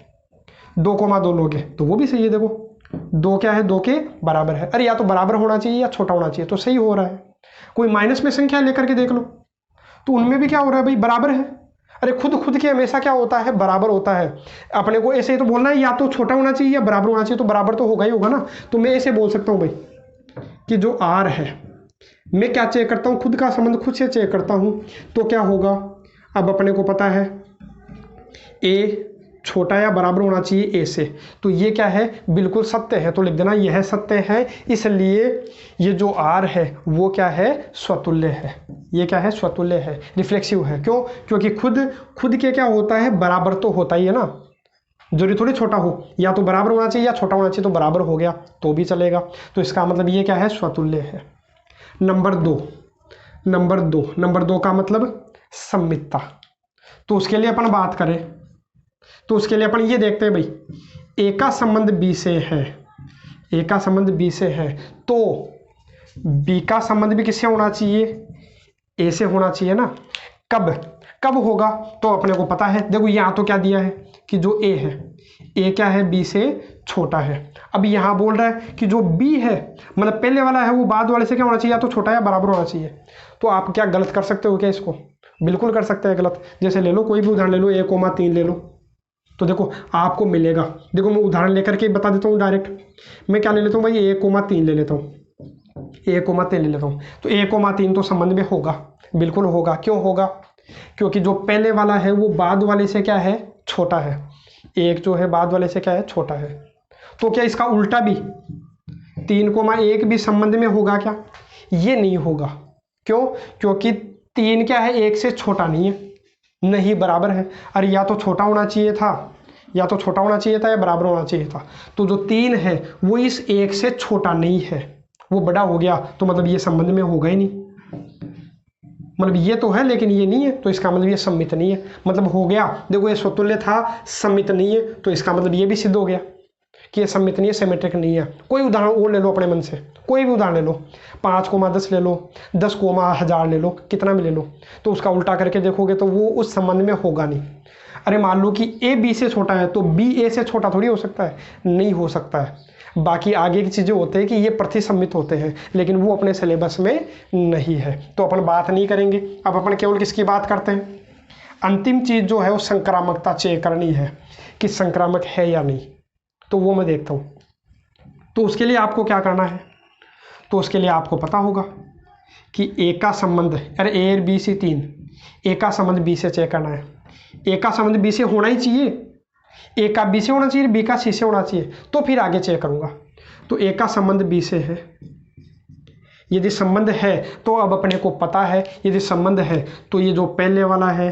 2,2 लोगे तो वो भी सही है, देखो 2 क्या है, 2 के बराबर है। अरे या तो बराबर होना चाहिए या छोटा होना चाहिए, तो सही हो रहा है। कोई माइनस में संख्या लेकर के देख लो, तो उनमें भी क्या हो रहा है भाई, बराबर है। अरे खुद के हमेशा क्या होता है, बराबर होता है। अपने को ऐसे ही तो बोलना है, या तो छोटा होना चाहिए या बराबर होना चाहिए, तो बराबर तो होगा ही होगा ना। तो मैं ऐसे बोल सकता हूँ भाई कि जो आर है, मैं क्या चेक करता हूँ, खुद का संबंध खुद से चेक करता हूँ। तो क्या होगा, अब अपने को पता है ए छोटा या बराबर होना चाहिए ए से, तो ये क्या है, बिल्कुल सत्य है। तो लिख देना यह सत्य है, इसलिए ये जो आर है वो क्या है, स्वतुल्य है। ये क्या है, स्वतुल्य है, रिफ्लेक्सिव है। क्यों, क्योंकि खुद के क्या होता है, बराबर तो होता ही है ना, जरूरी थोड़ी छोटा हो, या तो बराबर होना चाहिए या छोटा होना चाहिए। तो बराबर हो गया तो भी चलेगा। तो इसका मतलब ये क्या है, स्वतुल्य है। नंबर दो का मतलब सममितता। तो उसके लिए अपन बात करें, तो उसके लिए अपन ये देखते हैं भाई, ए का संबंध बी से है, ए का संबंध बी से है, तो बी का संबंध भी किससे होना चाहिए, ए से होना चाहिए ना। कब होगा, तो अपने को पता है, देखो यहाँ तो क्या दिया है कि जो ए है, ए क्या है, बी से छोटा है। अब यहाँ बोल रहा है कि जो बी है, मतलब पहले वाला है, वो बाद वाले से क्या होना चाहिए, या तो छोटा या बराबर होना चाहिए। तो आप क्या गलत कर सकते हो क्या इसको, बिल्कुल कर सकते हैं गलत। जैसे ले लो कोई भी उदाहरण ले लो, 1,3 ले लो, तो देखो आपको मिलेगा। देखो मैं उदाहरण लेकर के बता देता हूँ डायरेक्ट। मैं क्या ले लेता हूँ भाई, 1,3 ले लेता हूँ, 1,3 ले लेता हूँ। तो 1,3 तो संबंध में होगा, बिल्कुल होगा। क्यों होगा, क्योंकि जो पहले वाला है वो बाद वाले से क्या है, छोटा है। 1 जो है बाद वाले से क्या है, छोटा है। तो क्या इसका उल्टा भी 3,1 भी संबंध में होगा क्या, ये नहीं होगा। क्यों, क्योंकि 3 क्या है, 1 से छोटा नहीं है, नहीं बराबर है। अरे या तो छोटा होना चाहिए था, या बराबर होना चाहिए था। तो जो 3 है वो इस 1 से छोटा नहीं है, वो बड़ा हो गया, तो मतलब ये संबंध में होगा ही नहीं। मतलब ये तो है लेकिन ये नहीं है, तो इसका मतलब ये सममित नहीं है। मतलब हो गया, देखो ये स्वतुल्य था, सममित नहीं है, तो इसका मतलब ये भी सिद्ध हो गया कि ये सममित नहीं है, सिमेट्रिक नहीं है। कोई उदाहरण और ले लो अपने मन से, कोई भी उदाहरण ले लो, 5,10 ले लो, 10,1000 ले लो, कितना भी ले लो, तो उसका उल्टा करके देखोगे तो वो उस संबंध में होगा नहीं। अरे मान लो कि ए बी से छोटा है, तो बी ए से छोटा थोड़ी हो सकता है, नहीं हो सकता है। बाकी आगे की चीज़ें होते हैं कि ये प्रतिसम्मित होते हैं, लेकिन वो अपने सिलेबस में नहीं है, तो अपन बात नहीं करेंगे। अब अपन केवल किसकी बात करते हैं, अंतिम चीज़ जो है वो संक्रामकता चेक करनी है कि संक्रामक है या नहीं, तो वो मैं देखता हूँ। तो उसके लिए आपको क्या करना है, तो उसके लिए आपको पता होगा कि ए का संबंध, अरे ए और बी सी 3, ए का संबंध बी से चेक करना है। ए का संबंध बी से होना ही चाहिए, ए का बी से होना चाहिए, बी का सी से होना चाहिए, तो फिर आगे चेक करूंगा। तो ए का संबंध बी से है, यदि संबंध है तो अब अपने को पता है, यदि संबंध है तो ये जो पहले वाला है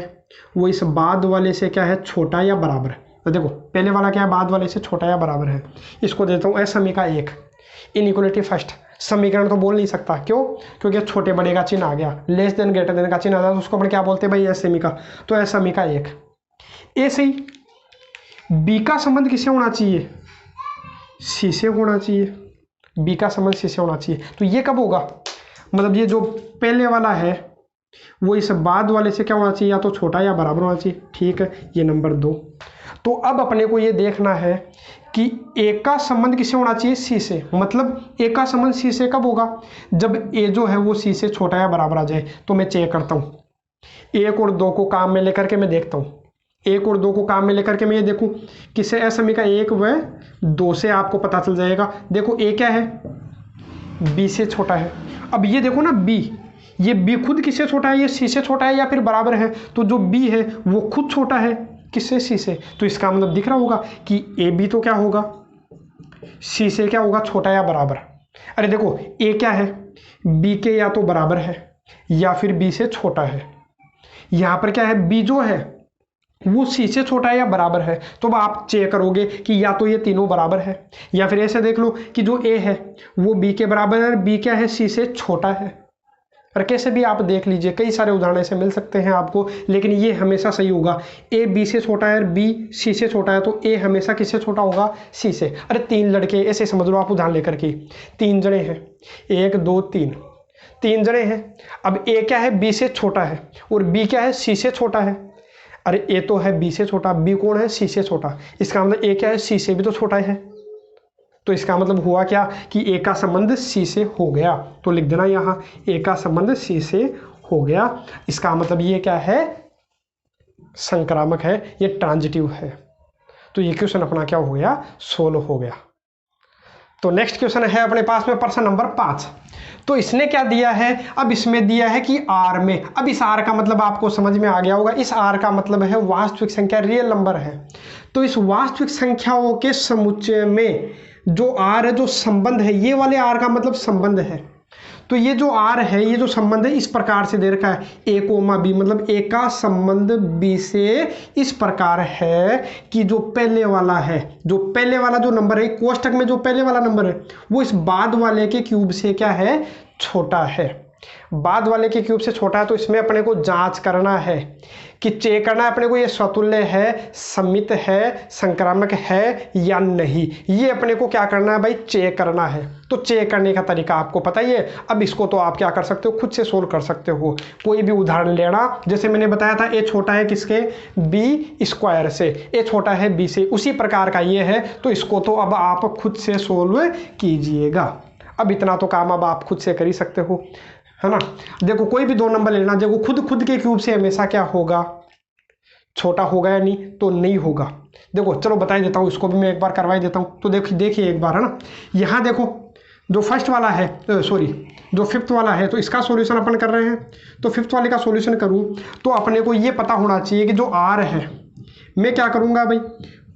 वो इस बाद वाले से क्या है, छोटा या बराबर है। तो देखो पहले वाला क्या है, बाद वाले से छोटा या बराबर है। इसको देता हूँ समीका 1, इनइक्वालिटी फर्स्ट। समीकरण तो बोल नहीं सकता, क्यों? क्योंकि छोटे बड़े का चिन्ह आ गया, लेस देन ग्रेटर देन का चिन्ह आ गया, तो उसको अपन क्या बोलते हैं भाई, समीका। तो समीका 1। ऐसे ही बी का संबंध किससे होना चाहिए, सी से होना चाहिए। बी का संबंध सी से होना चाहिए। तो ये कब होगा, मतलब ये जो पहले वाला है वो इस बाद वाले से क्या होना चाहिए, या तो छोटा या बराबर होना चाहिए। ठीक है, ये नंबर 2। तो अब अपने को ये देखना है कि ए का संबंध किससे होना चाहिए, सी से। मतलब ए का संबंध सी से कब होगा, जब ए जो है वो सी से छोटा या बराबर आ जाए। तो मैं चेक करता हूँ, 1 और 2 को काम में लेकर के मैं देखता हूँ, 1 और 2 को काम में लेकर के मैं ये देखूँ किससे, समीका 1 व 2 से आपको पता चल जाएगा। देखो ए क्या है, बी से छोटा है। अब ये देखो ना बी, ये बी खुद किससे छोटा है, ये सी से छोटा है या फिर बराबर है। तो जो बी है वो खुद छोटा है किससे, सी से। तो इसका मतलब दिख रहा होगा कि ए बी तो क्या होगा, सी से क्या होगा, छोटा या बराबर। अरे देखो ए क्या है, बी के या तो बराबर है या फिर बी से छोटा है। यहाँ पर क्या है, बी जो है वो सी से छोटा है या बराबर है। तो आप चेक करोगे कि या तो ये तीनों बराबर है, या फिर ऐसे देख लो कि जो ए है वो बी के बराबर है, बी क्या है, सी से छोटा है। और कैसे भी आप देख लीजिए, कई सारे उदाहरण ऐसे मिल सकते हैं आपको, लेकिन ये हमेशा सही होगा। ए बी से छोटा है और बी सी से छोटा है, तो ए हमेशा किससे छोटा होगा, सी से। अरे 3 लड़के ऐसे समझ लो आप उदाहरण लेकर के, 3 जने हैं, 1 2 3, 3 जने हैं। अब ए क्या है, बी से छोटा है और बी क्या है, सी से छोटा है। अरे ए तो है बी से छोटा, बी कौन है, सी से छोटा। इसका मतलब ए क्या है, सी से भी तो छोटा है। तो इसका मतलब हुआ क्या कि ए का संबंध सी से हो गया। तो लिख देना यहाँ, ए का संबंध सी से हो गया। इसका मतलब ये क्या है, संक्रामक है, ये ट्रांजिटिव है। तो ये क्वेश्चन अपना क्या हो गया, सोल्व हो गया। तो नेक्स्ट क्वेश्चन है अपने पास में प्रश्न नंबर 5। तो इसने क्या दिया है, अब इसमें दिया है कि आर में, अब इस आर का मतलब आपको समझ में आ गया होगा, इस आर का मतलब है वास्तविक संख्या, रियल नंबर है। तो इस वास्तविक संख्याओं के समुच्चय में जो आर है, जो संबंध है, ये वाले आर का मतलब संबंध है। तो ये जो आर है, ये जो संबंध है इस प्रकार से दे रखा है, ए कोमा बी, मतलब ए का संबंध बी से इस प्रकार है कि जो पहले वाला है, जो पहले वाला जो नंबर है कोष्टक में, जो पहले वाला नंबर है वो इस बाद वाले के क्यूब से क्या है, छोटा है। बाद वाले के क्यूब से छोटा है। तो इसमें अपने को जांच करना है कि चेक करना है अपने को, ये स्वतुल्य है, सममित है, संक्रामक है या नहीं। ये अपने को क्या करना है भाई, चेक करना है। तो चेक करने का तरीका आपको पता ही है। अब इसको तो आप क्या कर सकते हो, खुद से सोल्व कर सकते हो। कोई भी उदाहरण लेना, जैसे मैंने बताया था ए छोटा है किसके, बी स्क्वायर से, ए छोटा है बी से, उसी प्रकार का ये है। तो इसको तो अब आप खुद से सोल्व कीजिएगा। अब इतना तो काम अब आप खुद से कर ही सकते हो, है ना। देखो कोई भी 2 नंबर लेना, देखो खुद के क्यूब से हमेशा क्या होगा, छोटा होगा या नहीं, तो नहीं होगा। देखो चलो बता ही देता हूँ, इसको भी मैं एक बार करवाई देता हूँ। तो देखिए एक बार, है ना। यहाँ देखो जो फर्स्ट वाला है, जो 5th वाला है, तो इसका सॉल्यूशन अपन कर रहे हैं। तो 5th वाले का सॉल्यूशन करूँ तो अपने को ये पता होना चाहिए कि जो आर है, मैं क्या करूँगा भाई,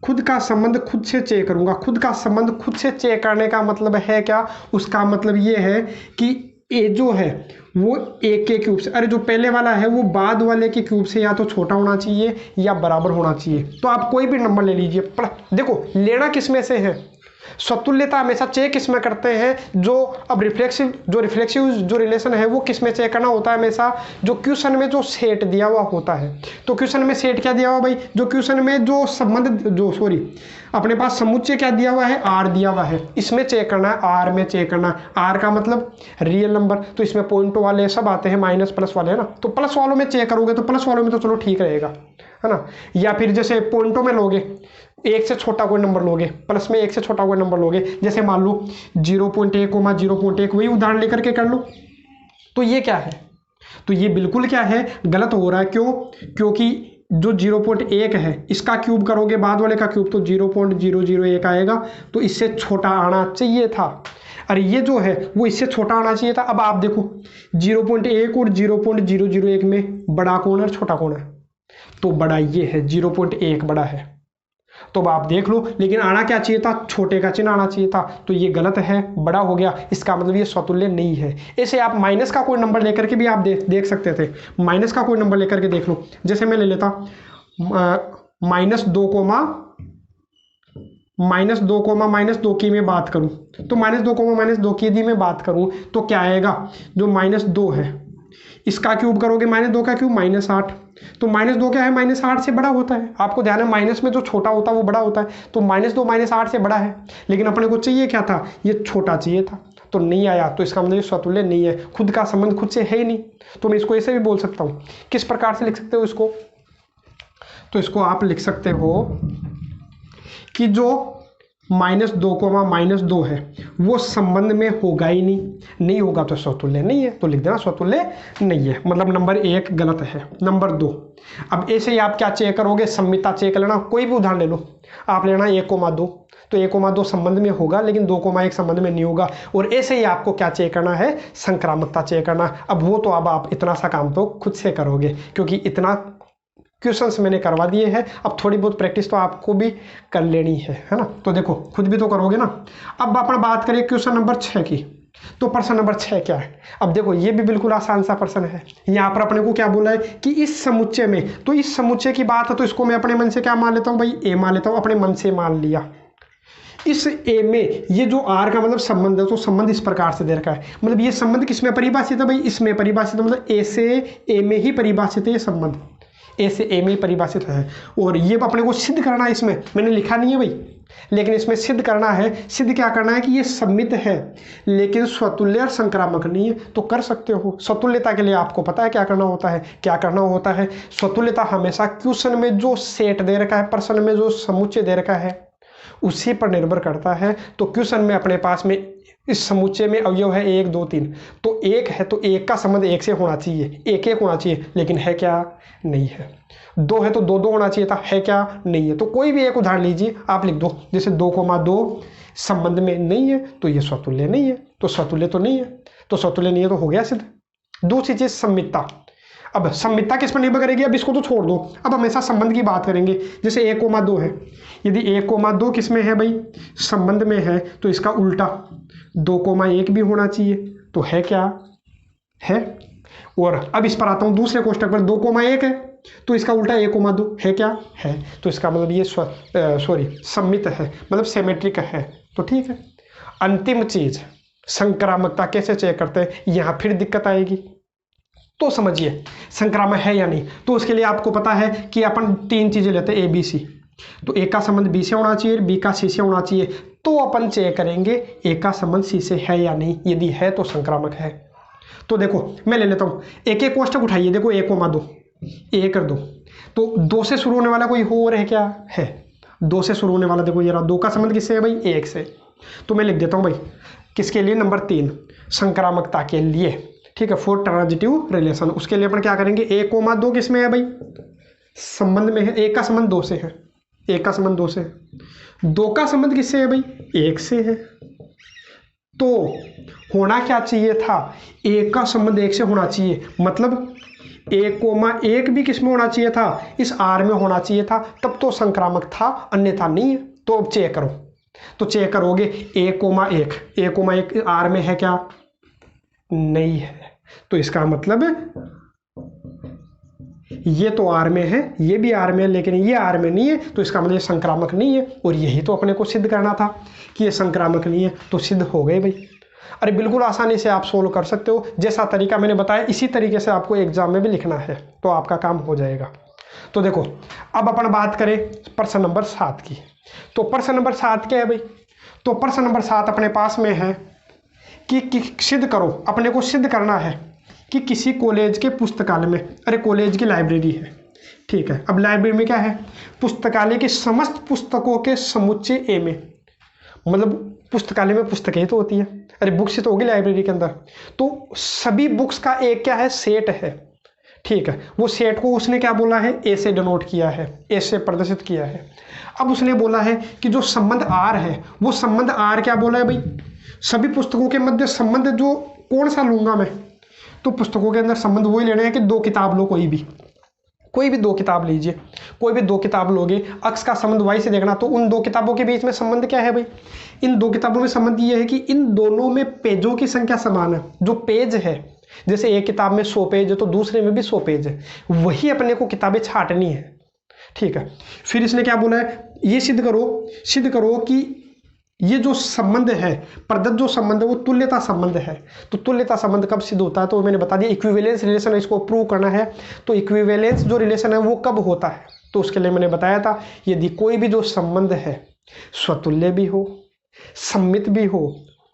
खुद का संबंध खुद से चेक करूँगा। खुद का संबंध खुद से चेक करने का मतलब है क्या, उसका मतलब ये है कि ए जो है वो ए के क्यूब से, अरे जो पहले वाला है वो बाद वाले के क्यूब से या तो छोटा होना चाहिए या बराबर होना चाहिए। तो आप कोई भी नंबर ले लीजिए। देखो लेना किस में से है, स्वतुल्यता हमेशा चेक किस में करते हैं, जो अब रिफ्लेक्सिव जो रिलेशन है वो किस में चेक करना होता है हमेशा, जो क्वेश्चन में जो सेट दिया हुआ होता है। तो क्वेश्चन में सेट क्या दिया हुआ भाई, जो क्वेश्चन में जो संबंध अपने पास समुच्चय क्या दिया हुआ है, आर दिया हुआ है, इसमें चेक करना है, आर में चेक करना है। आर का मतलब रियल नंबर, तो इसमें पॉइंट वाले सब आते हैं, माइनस प्लस वाले, है ना। तो प्लस वालों में चेक करोगे तो प्लस वालों में तो चलो ठीक रहेगा, है ना। या फिर जैसे पॉइंटों में लोगे, 1 से छोटा कोई नंबर लोगे, प्लस में 1 से छोटा कोई नंबर लोगे, जैसे मान लो 0.1, 0.1, वही उदाहरण लेकर के कर लो। तो ये क्या है, तो ये बिल्कुल क्या है, गलत हो रहा है। क्यों, क्योंकि जो 0.1 है इसका क्यूब करोगे बाद वाले का क्यूब, तो 0.001 आएगा। तो इससे छोटा आना चाहिए था। अरे ये जो है वो इससे छोटा आना चाहिए था। अब आप देखो 0.1 और 0.001 में बड़ा कौन है, छोटा कौन है, तो बड़ा ये है, 0.1 बड़ा है। तो अब आप देख लो, लेकिन आना क्या चाहिए था, छोटे का चिन्ह आना चाहिए था, तो ये गलत है, बड़ा हो गया, इसका मतलब ये स्वतुल्य नहीं है। ऐसे आप माइनस का कोई नंबर लेकर के भी आप देख सकते थे, माइनस का कोई नंबर लेकर के देख लो। जैसे मैं ले लेता -2 -2 की मैं बात करूं, तो -2 की यदि मैं बात करूं तो क्या आएगा, जो -2 है इसका क्यूब करोगे, -2 का क्यूब -8, तो -2 क्या है, -8 से बड़ा होता है। आपको ध्यान है माइनस में जो छोटा होता है वो बड़ा होता है, तो -2 -8 से बड़ा है, लेकिन अपने को चाहिए क्या था, ये छोटा चाहिए था, तो नहीं आया, तो इसका मतलब स्वतुल्य नहीं है, खुद का संबंध खुद से है ही नहीं। तो मैं इसको ऐसे भी बोल सकता हूँ। किस प्रकार से लिख सकते हो इसको, तो इसको आप लिख सकते हो कि जो -2 है वो संबंध में होगा ही नहीं होगा तो स्वतुल्य नहीं है, तो लिख देना स्वतुल्य नहीं है, मतलब नंबर 1 गलत है। नंबर 2, अब ऐसे ही आप क्या चेक करोगे, सम्मिता चेक लेना, कोई भी उदाहरण ले लो, आप लेना 1,2, तो 1,2 संबंध में होगा लेकिन 2,1 संबंध में नहीं होगा। और ऐसे ही आपको क्या चेक करना है, संक्रामकता चेक करना। अब वो तो अब आप इतना सा काम तो खुद से करोगे, क्योंकि इतना क्वेश्चंस मैंने करवा दिए हैं, अब थोड़ी बहुत प्रैक्टिस तो आपको भी कर लेनी है ना। तो देखो खुद भी तो करोगे ना। अब अपन बात करें क्वेश्चन नंबर 6 की, तो प्रश्न नंबर 6 क्या है। अब देखो ये भी बिल्कुल आसान सा प्रश्न है। यहाँ पर अपने को क्या बोला है कि इस समुच्चय में, तो इस समुच्चय की बात है तो इसको मैं अपने मन से क्या मान लेता हूँ भाई, ए मान लेता हूँ, अपने मन से मान लिया। इस ए में ये जो आर का मतलब संबंध है, तो संबंध इस प्रकार से दे रखा है, मतलब ये संबंध किस में परिभाषित है भाई, इसमें परिभाषित है, मतलब ए से ए में ही परिभाषित है ये संबंध, ए से ए में परिभाषित है। और ये अपने को सिद्ध करना है, इसमें मैंने लिखा नहीं है भाई, लेकिन इसमें सिद्ध करना है। सिद्ध क्या करना है कि ये सम्मित है लेकिन स्वतुल्य और संक्रामक नहीं है, तो कर सकते हो। स्वतुल्यता के लिए आपको पता है क्या करना होता है, क्या करना होता है। स्वतुल्यता हमेशा क्वेश्चन में जो सेट दे रखा है, प्रश्न में जो समुच्चय दे रखा है उसी पर निर्भर करता है। तो क्वेश्चन में अपने पास में इस समुच्चय में अवयव है 1 2 3, तो 1 है तो 1 का संबंध 1 से होना चाहिए, 1 1 होना चाहिए, लेकिन है क्या, नहीं है। 2 है तो 2 2 होना चाहिए था, है क्या, नहीं है। तो कोई भी एक उदाहरण लीजिए, आप लिख दो, जैसे 2,2 संबंध में नहीं है तो ये स्वतुल्य नहीं है, तो स्वतुल्य तो नहीं है, तो स्वतुल्य नहीं है तो हो गया सिद्ध। दूसरी चीज सम्मितता। अब सम्मितता किस पर निर्भर करेगी, अब इसको तो छोड़ दो, अब हमेशा संबंध की बात करेंगे। जैसे 1,2 है, यदि 1,2 किस में है भाई, संबंध में है, तो इसका उल्टा 2,1 भी होना चाहिए, तो है क्या, है। और अब इस पर आता हूँ दूसरे कोष्टक पर, 2,1 है तो इसका उल्टा 1,2 है क्या, है। तो इसका मतलब ये सम्मित है, मतलब सिमेट्रिक है, तो ठीक है। अंतिम चीज संक्रामकता कैसे चेक करते हैं, यहाँ फिर दिक्कत आएगी। तो समझिए संक्रामक है या नहीं, तो उसके लिए आपको पता है कि अपन 3 चीजें लेते हैं, ए बी सी। तो ए का संबंध बी से होना चाहिए, बी का सी से होना चाहिए, तो अपन चेक करेंगे ए का संबंध सी से है या नहीं, यदि है तो संक्रामक है। तो देखो मैं ले लेता हूँ, एक एक कोष्टक उठाइए, देखो 1,2 ए कर दो, तो 2 से शुरू होने वाला कोई हो और है क्या, है। 2 से शुरू होने वाला देखो ये रहा, 2 का संबंध किससे है भाई, 1 से। तो मैं लिख देता हूँ भाई किसके लिए, नंबर 3 संक्रामकता के लिए, ठीक है, फॉर ट्रांजिटिव रिलेशन। उसके लिए अपन क्या करेंगे, 1,2 किस में है भाई, संबंध में है, 1 का संबंध 2 से है, 1 का संबंध 2 से है, 2 का संबंध किससे है भाई, 1 से है। तो होना क्या चाहिए था, 1 का संबंध 1 से होना चाहिए, मतलब 1,1 भी किस में होना चाहिए था, इस आर में होना चाहिए था, तब तो संक्रामक था, अन्यथा नहीं है। तो अब चेक करो, तो चेक करोगे 1,1 आर में है क्या, नहीं है, तो इसका मतलब ये तो आर में है, ये भी आर में है, लेकिन ये आर में नहीं है, तो इसका मतलब ये संक्रामक नहीं है। और यही तो अपने को सिद्ध करना था कि ये संक्रामक नहीं है, तो सिद्ध हो गए भाई। अरे बिल्कुल आसानी से आप सोल्व कर सकते हो, जैसा तरीका मैंने बताया इसी तरीके से आपको एग्जाम में भी लिखना है, तो आपका काम हो जाएगा। तो देखो अब अपन बात करें प्रश्न नंबर 7 की। तो प्रश्न नंबर 7 क्या है भाई, तो प्रश्न नंबर 7 अपने पास में है कि सिद्ध करो, अपने को सिद्ध करना है कि किसी कॉलेज के पुस्तकालय में, अरे कॉलेज की लाइब्रेरी है, ठीक है। अब लाइब्रेरी में क्या है, पुस्तकालय की समस्त पुस्तकों के समुच्चय ए में, मतलब पुस्तकालय में पुस्तकें तो होती है, अरे बुक्स तो होगी लाइब्रेरी के अंदर, तो सभी बुक्स का एक क्या है, सेट है, ठीक है। वो सेट को उसने क्या बोला है, ए से डिनोट किया है, ए से प्रदर्शित किया है। अब उसने बोला है कि जो संबंध आर है, वो संबंध आर क्या बोला है भाई, सभी पुस्तकों के मध्य संबंध जो कौन सा लूंगा मैं, तो पुस्तकों के अंदर संबंध वही लेना है कि 2 किताब लो कोई भी, कोई भी दो किताब लीजिए, कोई भी दो किताब लोगे, अक्स का संबंध वाई से देखना, तो उन दो किताबों के बीच में संबंध क्या है भाई? इन दो किताबों में संबंध ये है कि इन दोनों में पेजों की संख्या समान है। जो पेज है, जैसे एक किताब में 100 पेज है तो दूसरे में भी 100 पेज है, वही अपने को किताबें छांटनी है। ठीक है, फिर इसने क्या बोला है, ये सिद्ध करो कि ये जो संबंध है, प्रदत्त जो संबंध है वो तुल्यता संबंध है। तो तुल्यता संबंध कब सिद्ध होता है? तो मैंने बता दिया, इक्विवेलेंस रिलेशन, इसको प्रूव करना है। तो इक्विवेलेंस जो रिलेशन है वो कब होता है? तो उसके लिए मैंने बताया था, यदि कोई भी जो संबंध है स्वतुल्य भी हो, सम्मित भी हो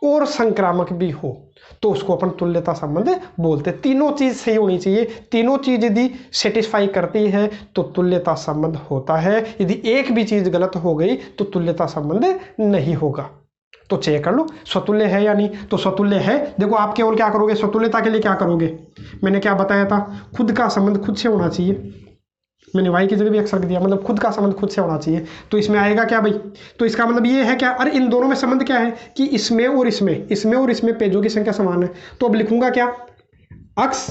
और संक्रामक भी हो, तो उसको अपन तुल्यता संबंध बोलते हैं। तीनों चीज सही होनी चाहिए, तीनों चीज यदि सेटिस्फाई करती है तो तुल्यता संबंध होता है। यदि एक भी चीज गलत हो गई तो तुल्यता संबंध नहीं होगा। तो चेक कर लो स्वतुल्य है या नहीं। तो स्वतुल्य है। देखो आप केवल क्या करोगे, स्वतुल्यता के लिए क्या करोगे, मैंने क्या बताया था, खुद का संबंध खुद से होना चाहिए। मैंने वाई की जगह भी अक्सर दिया, मतलब खुद का संबंध खुद से होना चाहिए। तो इसमें आएगा क्या भाई, तो इसका मतलब ये है क्या, अरे इन दोनों में संबंध क्या है कि इसमें और इसमें पेजों की संख्या समान है। तो अब लिखूंगा क्या, अक्स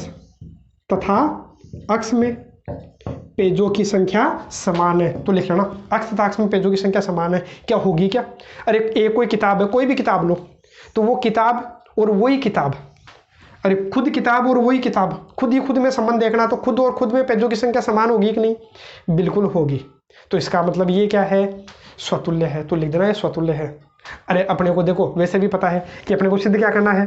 तथा अक्स में पेजों की संख्या समान है। तो लिख लेना, अक्स तथा अक्स में पेजों की संख्या समान है। क्या होगी क्या, अरे एक कोई किताब है, कोई भी किताब लो, तो वो किताब और वही किताब, अरे खुद किताब और वही किताब, खुद ही खुद में संबंध देखना, तो खुद और खुद में पेजों की संख्या समान होगी कि नहीं, बिल्कुल होगी। तो इसका मतलब ये क्या है, स्वतुल्य है। तो लिख देना है स्वतुल्य है। अरे अपने को देखो वैसे भी पता है कि अपने को सिद्ध क्या करना है,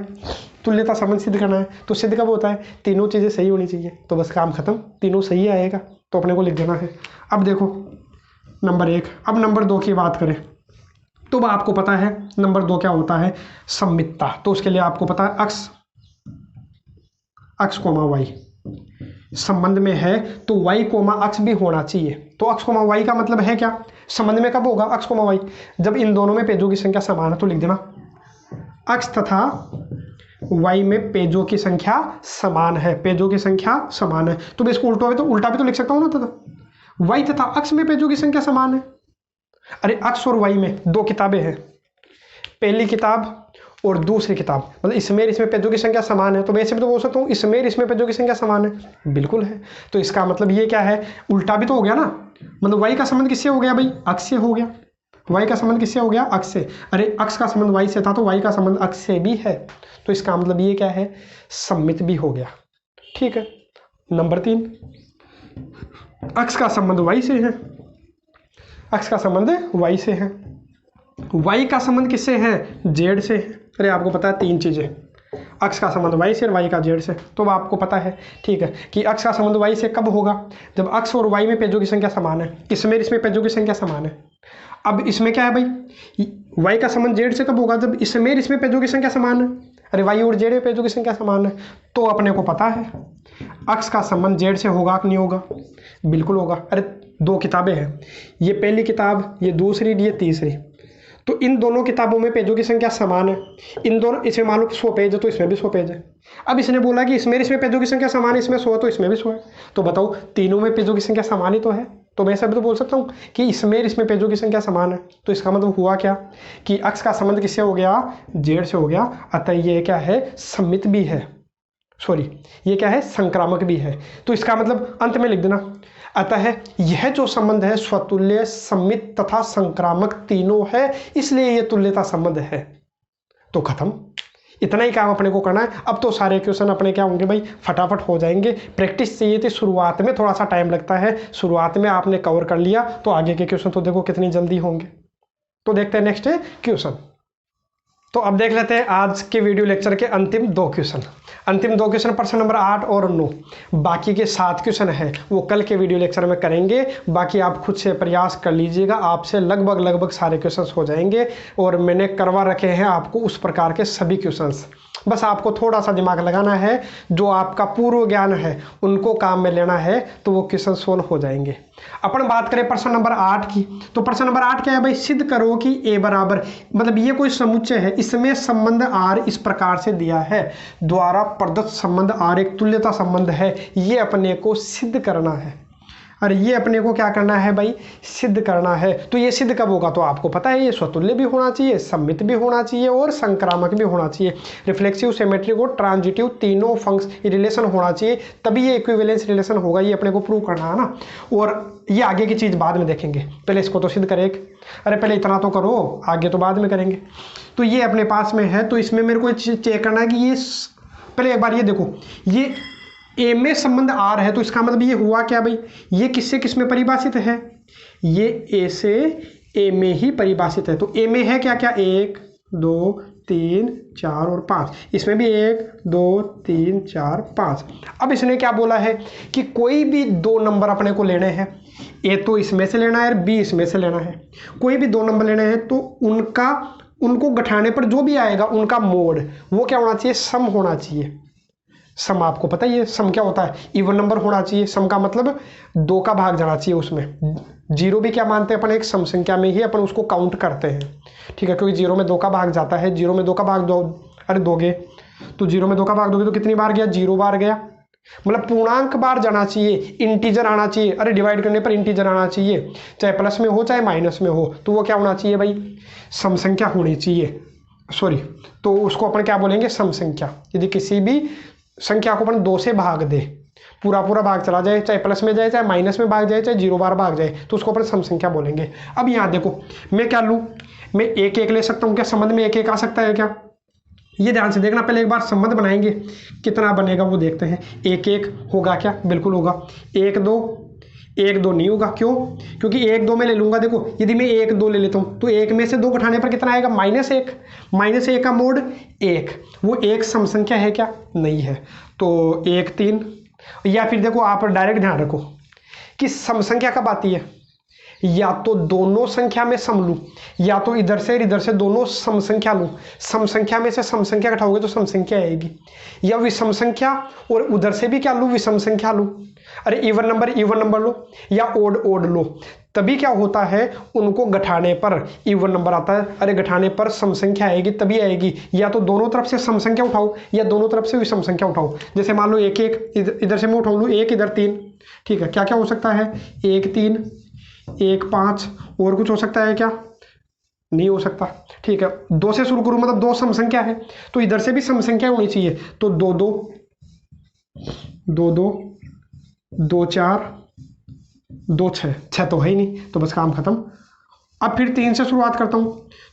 तुल्यता संबंध सिद्ध करना है। तो सिद्ध कब होता है, तीनों चीजें सही होनी चाहिए। तो बस काम खत्म, तीनों सही आएगा तो अपने को लिख देना है। अब देखो नंबर 1, अब नंबर 2 की बात करें तो आपको पता है नंबर 2 क्या होता है, सम्मितता। तो उसके लिए आपको पता है अक्स कोमा वाई संबंध में है तो वाई कोमा अक्स भी होना चाहिए। तो अक्स कोमा वाई का मतलब है क्या, संबंध में कब होगा अक्स कोमा वाई, जब इन दोनों में पेजों की संख्या समान है। तो लिख देना अक्स तथा वाई में पेजों की संख्या समान है, पेजों की संख्या समान है। तो मैं इसको उल्टा भी तो लिख सकता हूँ ना, तथा वाई तथा अक्स में पेजों की संख्या समान है। अरे अक्स और वाई में दो किताबें हैं, पहली किताब और दूसरी किताब, मतलब इसमें पेजों की संख्या समान है। तो वैसे भी तो बोल सकता हूँ इसमें पेजों की संख्या समान है, बिल्कुल है। तो इसका मतलब ये क्या है, उल्टा भी तो हो गया ना, मतलब वाई का संबंध किससे हो गया भाई, अक्स से हो गया। वाई का संबंध किससे हो गया, अक्स से। अरे अक्स का संबंध वाई से था तो वाई का संबंध अक्स से भी है। तो इसका मतलब ये क्या है, सम्मित भी हो गया। ठीक है, नंबर 3, अक्स का संबंध वाई से है, अक्स का संबंध वाई से है, वाई का संबंध किससे है, जेड से है। अरे आपको पता है 3 चीजें, अक्स का संबंध वाई से और वाई का जेड से, तो आपको पता है ठीक है कि अक्स का संबंध वाई से कब होगा, जब अक्स और वाई में पेजों की संख्या समान है, इसमें पेजों की संख्या समान है। अब इसमें क्या है भाई, वाई का संबंध जेड से कब होगा, जब इसमें पेजों की संख्या समान है। अरे वाई और जेड में पेजों की संख्या समान है, तो अपने को पता है अक्स का संबंध जेड से होगा कि नहीं होगा, बिल्कुल होगा। अरे 2 किताबें हैं, ये पहली किताब, ये दूसरी, ये तीसरी, तो इन दोनों किताबों में पेजों की संख्या समान है। इन दोनों, इसमें मान लो 100 पेज है तो इसमें भी 100 पेज है। अब इसने बोला कि इसमें पेजों की संख्या समान है, इसमें 100 है तो इसमें भी 100 है। तो बताओ तीनों में पेजों की संख्या समान ही तो है। तो मैं ऐसा भी तो बोल सकता हूँ कि इसमें पेजों की संख्या समान है। तो इसका मतलब हुआ क्या कि अक्स का संबंध किससे हो गया, जेड से हो गया। अतः ये क्या है, सम्मित भी है, सॉरी ये क्या है, संक्रामक भी है। तो इसका मतलब अंत में लिख देना, अतः यह जो संबंध है स्वतुल्य, सम्मित तथा संक्रामक तीनों है, इसलिए यह तुल्यता संबंध है। तो खत्म, इतना ही काम अपने को करना है। अब तो सारे क्वेश्चन अपने क्या होंगे भाई, फटाफट हो जाएंगे। प्रैक्टिस चाहिए थी, शुरुआत में थोड़ा सा टाइम लगता है, शुरुआत में आपने कवर कर लिया तो आगे के क्वेश्चन तो देखो कितनी जल्दी होंगे। तो देखते हैं नेक्स्ट क्वेश्चन। तो अब देख लेते हैं आज के वीडियो लेक्चर के अंतिम 2 क्वेश्चन। अंतिम 2 क्वेश्चन प्रश्न नंबर 8 और 9, बाकी के 7 क्वेश्चन है वो कल के वीडियो लेक्चर में करेंगे। बाकी आप खुद से प्रयास कर लीजिएगा, आपसे लगभग सारे क्वेश्चंस हो जाएंगे। और मैंने करवा रखे हैं आपको उस प्रकार के सभी क्वेश्चंस, बस आपको थोड़ा सा दिमाग लगाना है, जो आपका पूर्व ज्ञान है उनको काम में लेना है तो वो क्वेश्चन सोल्व हो जाएंगे। अपन बात करें प्रश्न नंबर 8 की, तो प्रश्न नंबर 8 क्या है भाई, सिद्ध करो कि ए बराबर, मतलब ये कोई समुच्चय है, इसमें संबंध आर इस प्रकार से दिया है, द्वारा प्रदत्त संबंध आर एक तुल्यता संबंध है, ये अपने को सिद्ध करना है। और ये अपने को क्या करना है भाई, सिद्ध करना है। तो ये सिद्ध कब होगा, तो आपको पता है ये स्वतुल्य भी होना चाहिए, सममित भी होना चाहिए और संक्रामक भी होना चाहिए। रिफ्लेक्सिव, सिमेट्रिक और ट्रांजिटिव तीनों रिलेशन होना चाहिए, तभी ये इक्विवेलेंस रिलेशन होगा। ये अपने को प्रूव करना है ना, और ये आगे की चीज़ बाद में देखेंगे, पहले इसको तो सिद्ध करें। अरे पहले इतना तो करो, आगे तो बाद में करेंगे। तो ये अपने पास में है, तो इसमें मेरे को चेक करना है कि ये पहले एक बार ये देखो, ये ए में संबंध आर है, तो इसका मतलब ये हुआ क्या भाई, ये किससे किस में परिभाषित है, ये ए से ए में ही परिभाषित है। तो ए में है क्या क्या, 1 2 3 4 और 5, इसमें भी 1 2 3 4 5। अब इसने क्या बोला है कि कोई भी दो नंबर अपने को लेने हैं, ए तो इसमें से लेना है और बी इसमें से लेना है। कोई भी दो नंबर लेने हैं तो उनको घटाने पर जो भी आएगा उनका मोड वो क्या होना चाहिए, सम होना चाहिए। सम आपको पता ही है, सम क्या होता है, इवन नंबर होना चाहिए। सम का मतलब 2 का भाग जाना चाहिए उसमें। जीरो भी क्या मानते हैं अपन, एक सम संख्या में ही अपन उसको काउंट करते हैं, ठीक है, क्योंकि जीरो में 2 का भाग जाता है। जीरो में 2 का भाग दो, अरे दोगे तो जीरो में 2 का भाग दोगे तो कितनी बार गया, 0 बार गया। मतलब पूर्णांक बार जाना चाहिए, इंटीजर आना चाहिए। अरे डिवाइड करने पर इंटीजर आना चाहिए, चाहे प्लस में हो चाहे माइनस में हो, तो वो क्या होना चाहिए भाई, सम संख्या होनी चाहिए। सॉरी, तो उसको अपन क्या बोलेंगे, सम संख्या। यदि किसी भी संख्या को अपन 2 से भाग दे, पूरा भाग चला जाए, चाहे प्लस में जाए चाहे माइनस में भाग जाए चाहे 0 बार भाग जाए, तो उसको अपन सम संख्या बोलेंगे। अब यहाँ देखो, मैं क्या लूँ, मैं 1 1 ले सकता हूँ क्या, संबंध में 1 1 आ सकता है क्या, ये ध्यान से देखना। पहले एक बार संबंध बनाएंगे, कितना बनेगा वो देखते हैं। 1 1 होगा क्या, बिल्कुल होगा। 1 2 नहीं होगा, क्यों, क्योंकि 1 2 में ले लूंगा। देखो यदि मैं 1 2 ले लेता हूँ तो 1 में से 2 घटाने पर कितना आएगा, -1। -1 का मोड 1, वो एक सम संख्या है क्या, नहीं है, तो 1 3। या फिर देखो आप डायरेक्ट ध्यान रखो कि सम संख्या कब आती है, या तो दोनों संख्या में सम लूँ, या तो इधर से दोनों सम संख्या लूँ। सम संख्या में से सम संख्या घटाओगे तो सम संख्या आएगी, या विषम संख्या और उधर से भी क्या लूँ, विषम संख्या लूँ। अरे इवन नंबर लो या ओड लो, तभी क्या होता है, उनको घटाने पर इवन नंबर आता है। अरे घटाने पर सम संख्या आएगी तभी आएगी, या तो दोनों तरफ से सम संख्या उठाओ या दोनों तरफ से विषम संख्या उठाओ। जैसे मान लो 1 1 इधर से मैं उठा लूँ, 1 इधर 3, ठीक है, क्या क्या हो सकता है, 1 3 1 5, और कुछ हो सकता है क्या, नहीं हो सकता, ठीक है। 2 से शुरू करूँ, मतलब 2 सम संख्या है, तो इधर से भी सम संख्या होनी चाहिए। तो 2 2 2 2 2 4 2 6 तो है ही नहीं, तो बस काम खत्म। अब फिर 3 से शुरुआत करता हूं,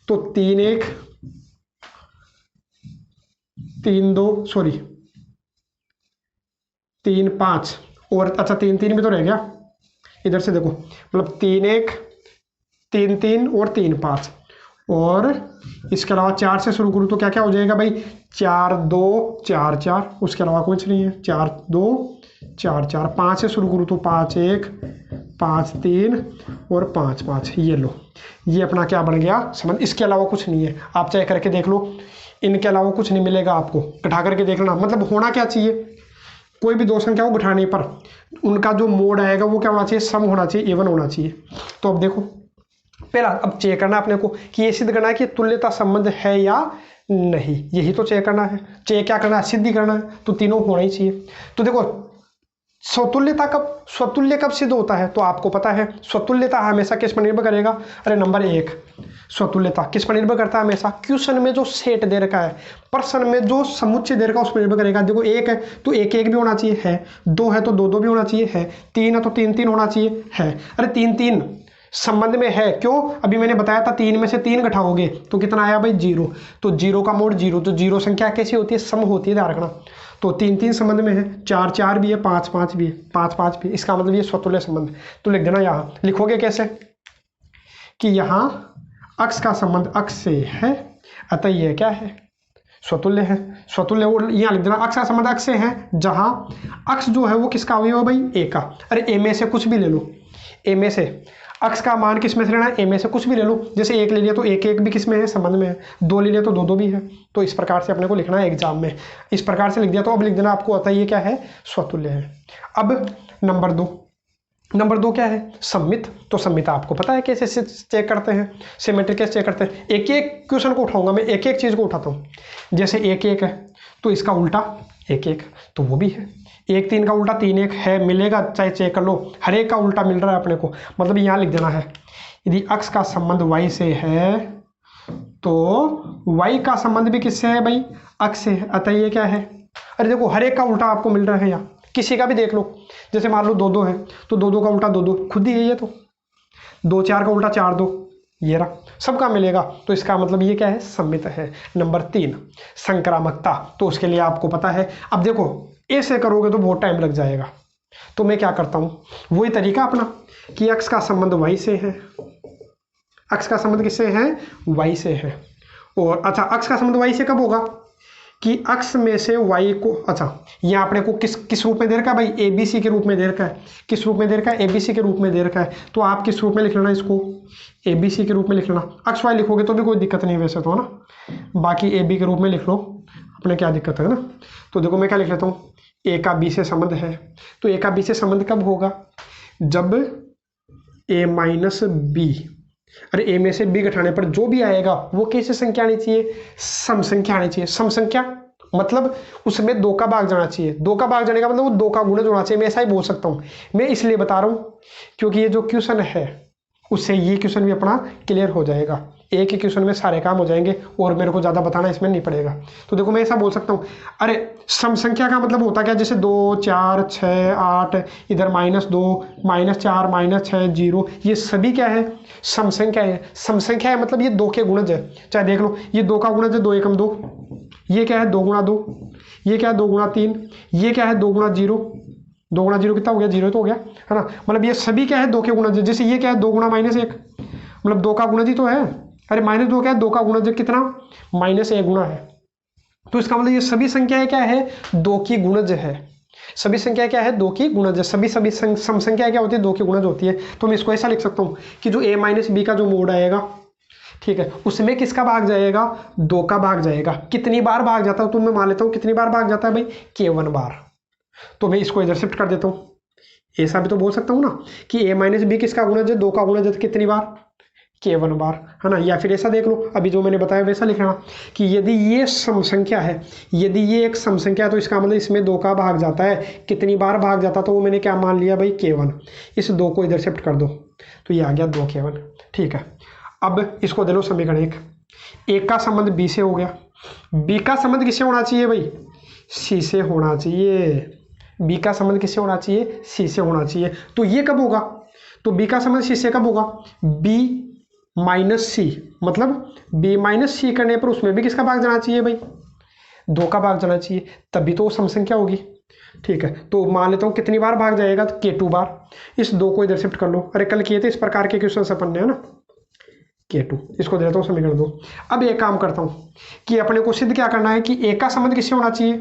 तो 3 1 3 2 सॉरी 3 5 और अच्छा 3 3 भी तो रह गया। इधर से देखो, मतलब 3 1 3 3 और 3 5, और इसके अलावा 4 से शुरू करूँ तो क्या क्या हो जाएगा भाई, 4 2 4 4, उसके अलावा कुछ नहीं है, 4 2 4 4। 5 से शुरू करूँ तो 5 1 5 3 और 5 5, ये लो, ये अपना क्या बन गया समझ। इसके अलावा कुछ नहीं है, आप चाहे करके देख लो, इनके अलावा कुछ नहीं मिलेगा आपको, घटा करके देख लेना। मतलब होना क्या चाहिए, कोई भी दो संख्या को घटाने पर उनका जो मोड आएगा वो क्या होना चाहिए, सम होना चाहिए, इवन होना चाहिए। तो अब देखो, पहला अब चेक करना अपने को कि ये सिद्ध करना है कि तुल्यता संबंध है या नहीं, यही तो चेक करना है। चेक क्या करना है, सिद्ध करना है, तो तीनों होना ही चाहिए। तो देखो स्वतुल्य कब सिद्ध होता है, तो आपको पता है स्वतुल्यता हमेशा किस पर निर्भर करेगा। अरे नंबर 1, स्वतुल्यता किस पर निर्भर करता है, हमेशा क्वेश्चन में जो सेट दे रखा है, प्रश्न में जो समुच्चय दे रखा है उस पर निर्भर करेगा। देखो 1 है तो 1 1 भी होना चाहिए, है 2 है तो 2 2 भी होना चाहिए, है 3 है तो 3 3 होना चाहिए, है। अरे 3 3 संबंध में है, क्यों, अभी मैंने बताया था 3 में से 3 घटाओगे तो कितना आया भाई, 0। तो 0 का मोड 0, तो 0 संख्या कैसी होती है, सम होती है, ध्यान रखना। तो 3 3 संबंध में है, 4 4 भी है, 5 5 भी है, 5 5 भी, इसका मतलब ये स्वतुल्य संबंध। तो लिख देना, यहाँ लिखोगे कैसे कि यहाँ अक्ष का संबंध अक्ष से है, अतः यह क्या है, स्वतुल्य है। स्वतुल्य, और यहाँ लिख देना अक्ष का संबंध अक्ष से है, जहाँ अक्ष जो है वो किसका अवयव है भाई, ए का। अरे ए में से कुछ भी ले लो, ए में से अक्ष का मान किस में से लेना है, ए में से कुछ भी ले लो। जैसे 1 ले लिया तो 1 1 भी किस में है, संबंध में है। 2 ले लिया तो 2 2 भी है। तो इस प्रकार से अपने को लिखना है एग्जाम में, इस प्रकार से लिख दिया। तो अब लिख देना आपको आता है ये क्या है, स्वतुल्य है। अब नंबर 2 क्या है, सम्मित। तो सम्मित आपको पता है कैसे चेक करते हैं, सिमेट्रिक कैसे चेक करते हैं। एक एक क्वेश्चन को उठाऊंगा मैं, एक एक चीज को उठाता हूँ। जैसे 1 1 है तो इसका उल्टा 1 1, तो वो भी है। 1 3 का उल्टा 3 1 है, मिलेगा, चाहे चेक कर लो, हर एक का उल्टा मिल रहा है अपने को। मतलब यहाँ लिख देना है, यदि x का संबंध y से है तो y का संबंध भी किससे है भाई, x से है। अतः ये क्या है, अरे देखो हर एक का उल्टा आपको मिल रहा है यहाँ, किसी का भी देख लो। जैसे मान लो 2 2 है तो 2 2 का उल्टा 2 2 खुद ही है ये, तो 2 4 का उल्टा 4 2, ये रहा, सबका मिलेगा। तो इसका मतलब ये क्या है, सम्मित है। नंबर 3 संक्रामकता, तो उसके लिए आपको पता है। अब देखो ऐसे करोगे तो बहुत टाइम लग जाएगा, तो मैं क्या करता हूँ, वही तरीका अपना कि x का संबंध y से है, x का संबंध किससे है, y से है। और अच्छा x का संबंध y से कब होगा कि x में से y को, अच्छा यहाँ अपने को किस रूप में दे रखा है भाई, ABC के रूप में दे रखा है। किस रूप में दे रखा है, ABC के रूप में दे रखा है। तो आप किस रूप में लिख लेना, इसको ABC के रूप में लिख लेना। x y लिखोगे तो भी कोई दिक्कत नहीं वैसे तो, है ना, बाकी AB के रूप में लिख लो, अपने क्या दिक्कत है ना। तो देखो मैं क्या लिख लेता हूँ, A का B से संबंध है, तो A का B से संबंध कब होगा, जब A माइनस B, अरे A में से B घटाने पर जो भी आएगा वो कैसे संख्या आनी चाहिए, सम संख्या आनी चाहिए। सम संख्या मतलब उसमें 2 का भाग जाना चाहिए। 2 का भाग जाने का मतलब वो 2 का गुणज होना चाहिए। मैं ऐसा ही बोल सकता हूँ, मैं इसलिए बता रहा हूँ क्योंकि ये जो क्वेश्चन है उससे ये क्वेश्चन भी अपना क्लियर हो जाएगा। एक ही क्वेश्चन में सारे काम हो जाएंगे और मेरे को ज़्यादा बताना इसमें नहीं पड़ेगा। तो देखो मैं ऐसा बोल सकता हूँ, अरे सम संख्या का मतलब होता क्या, जैसे 2 4 6 8, इधर -2 -4 -6 0, ये सभी क्या है, सम संख्या है। सम संख्या है मतलब ये 2 के गुणज है। चाहे देख लो ये 2 का गुणज है 2 एकम 2, ये क्या है 2 गुणा 2, ये क्या है 2 गुणा 3, ये क्या है 2 गुणा 0, 2 गुणा 0 कितना हो गया, 0 तो हो गया, है ना। मतलब ये सभी क्या है 2 के गुणज। जैसे ये क्या है 2 गुणा -1, मतलब 2 का गुणज ही तो है। अरे -2 क्या है, 2 का गुणज कितना, -1 गुणा है। तो इसका मतलब ये सभी संख्याएं क्या है, 2 की गुणज है। सभी संख्या क्या है, 2 की गुणज है। सभी सम संख्या क्या होती है, 2 की गुणज होती है। तो मैं इसको ऐसा लिख सकता हूँ कि जो A माइनस B का जो मोड आएगा, ठीक है, उसमें किसका भाग जाएगा, 2 का भाग जाएगा। कितनी बार भाग जाता है, तो मैं मान लेता हूँ कितनी बार भाग जाता है भाई, K1 बार। तो मैं इसको इधर शिफ्ट कर देता हूँ। ऐसा भी तो बोल सकता हूँ ना कि A माइनस B किसका गुणज है, 2 का गुणज है, कितनी बार, K1 बार, है ना। या फिर ऐसा देख लो, अभी जो मैंने बताया वैसा लिखना कि यदि ये सम संख्या है, यदि ये एक सम संख्या है तो इसका मतलब इसमें 2 का भाग जाता है। कितनी बार भाग जाता, तो वो मैंने क्या मान लिया भाई, K1। इस 2 को इधर शिफ्ट कर दो तो ये आ गया 2 K1, ठीक है। अब इसको दे लो समीकरण 1 का संबंध B से हो गया। B का संबंध किससे होना चाहिए भाई, C से होना चाहिए। B का संबंध किससे होना चाहिए, C से होना चाहिए। तो ये कब होगा, तो B का संबंध C से कब होगा, B माइनस C, मतलब B माइनस C करने पर उसमें भी किसका भाग जाना चाहिए भाई, 2 का भाग जाना चाहिए, तभी तो सम संख्या होगी, ठीक है। तो मान लेता हूँ कितनी बार भाग जाएगा, तो K2 बार। इस 2 को इधर शिफ्ट कर लो। अरे कल किए थे इस प्रकार के क्वेश्चन अपन ने, है ना। K2 इसको दे देता हूँ समीकरण 2। अब एक काम करता हूँ कि अपने को सिद्ध क्या करना है कि A का संबंध किससे होना चाहिए।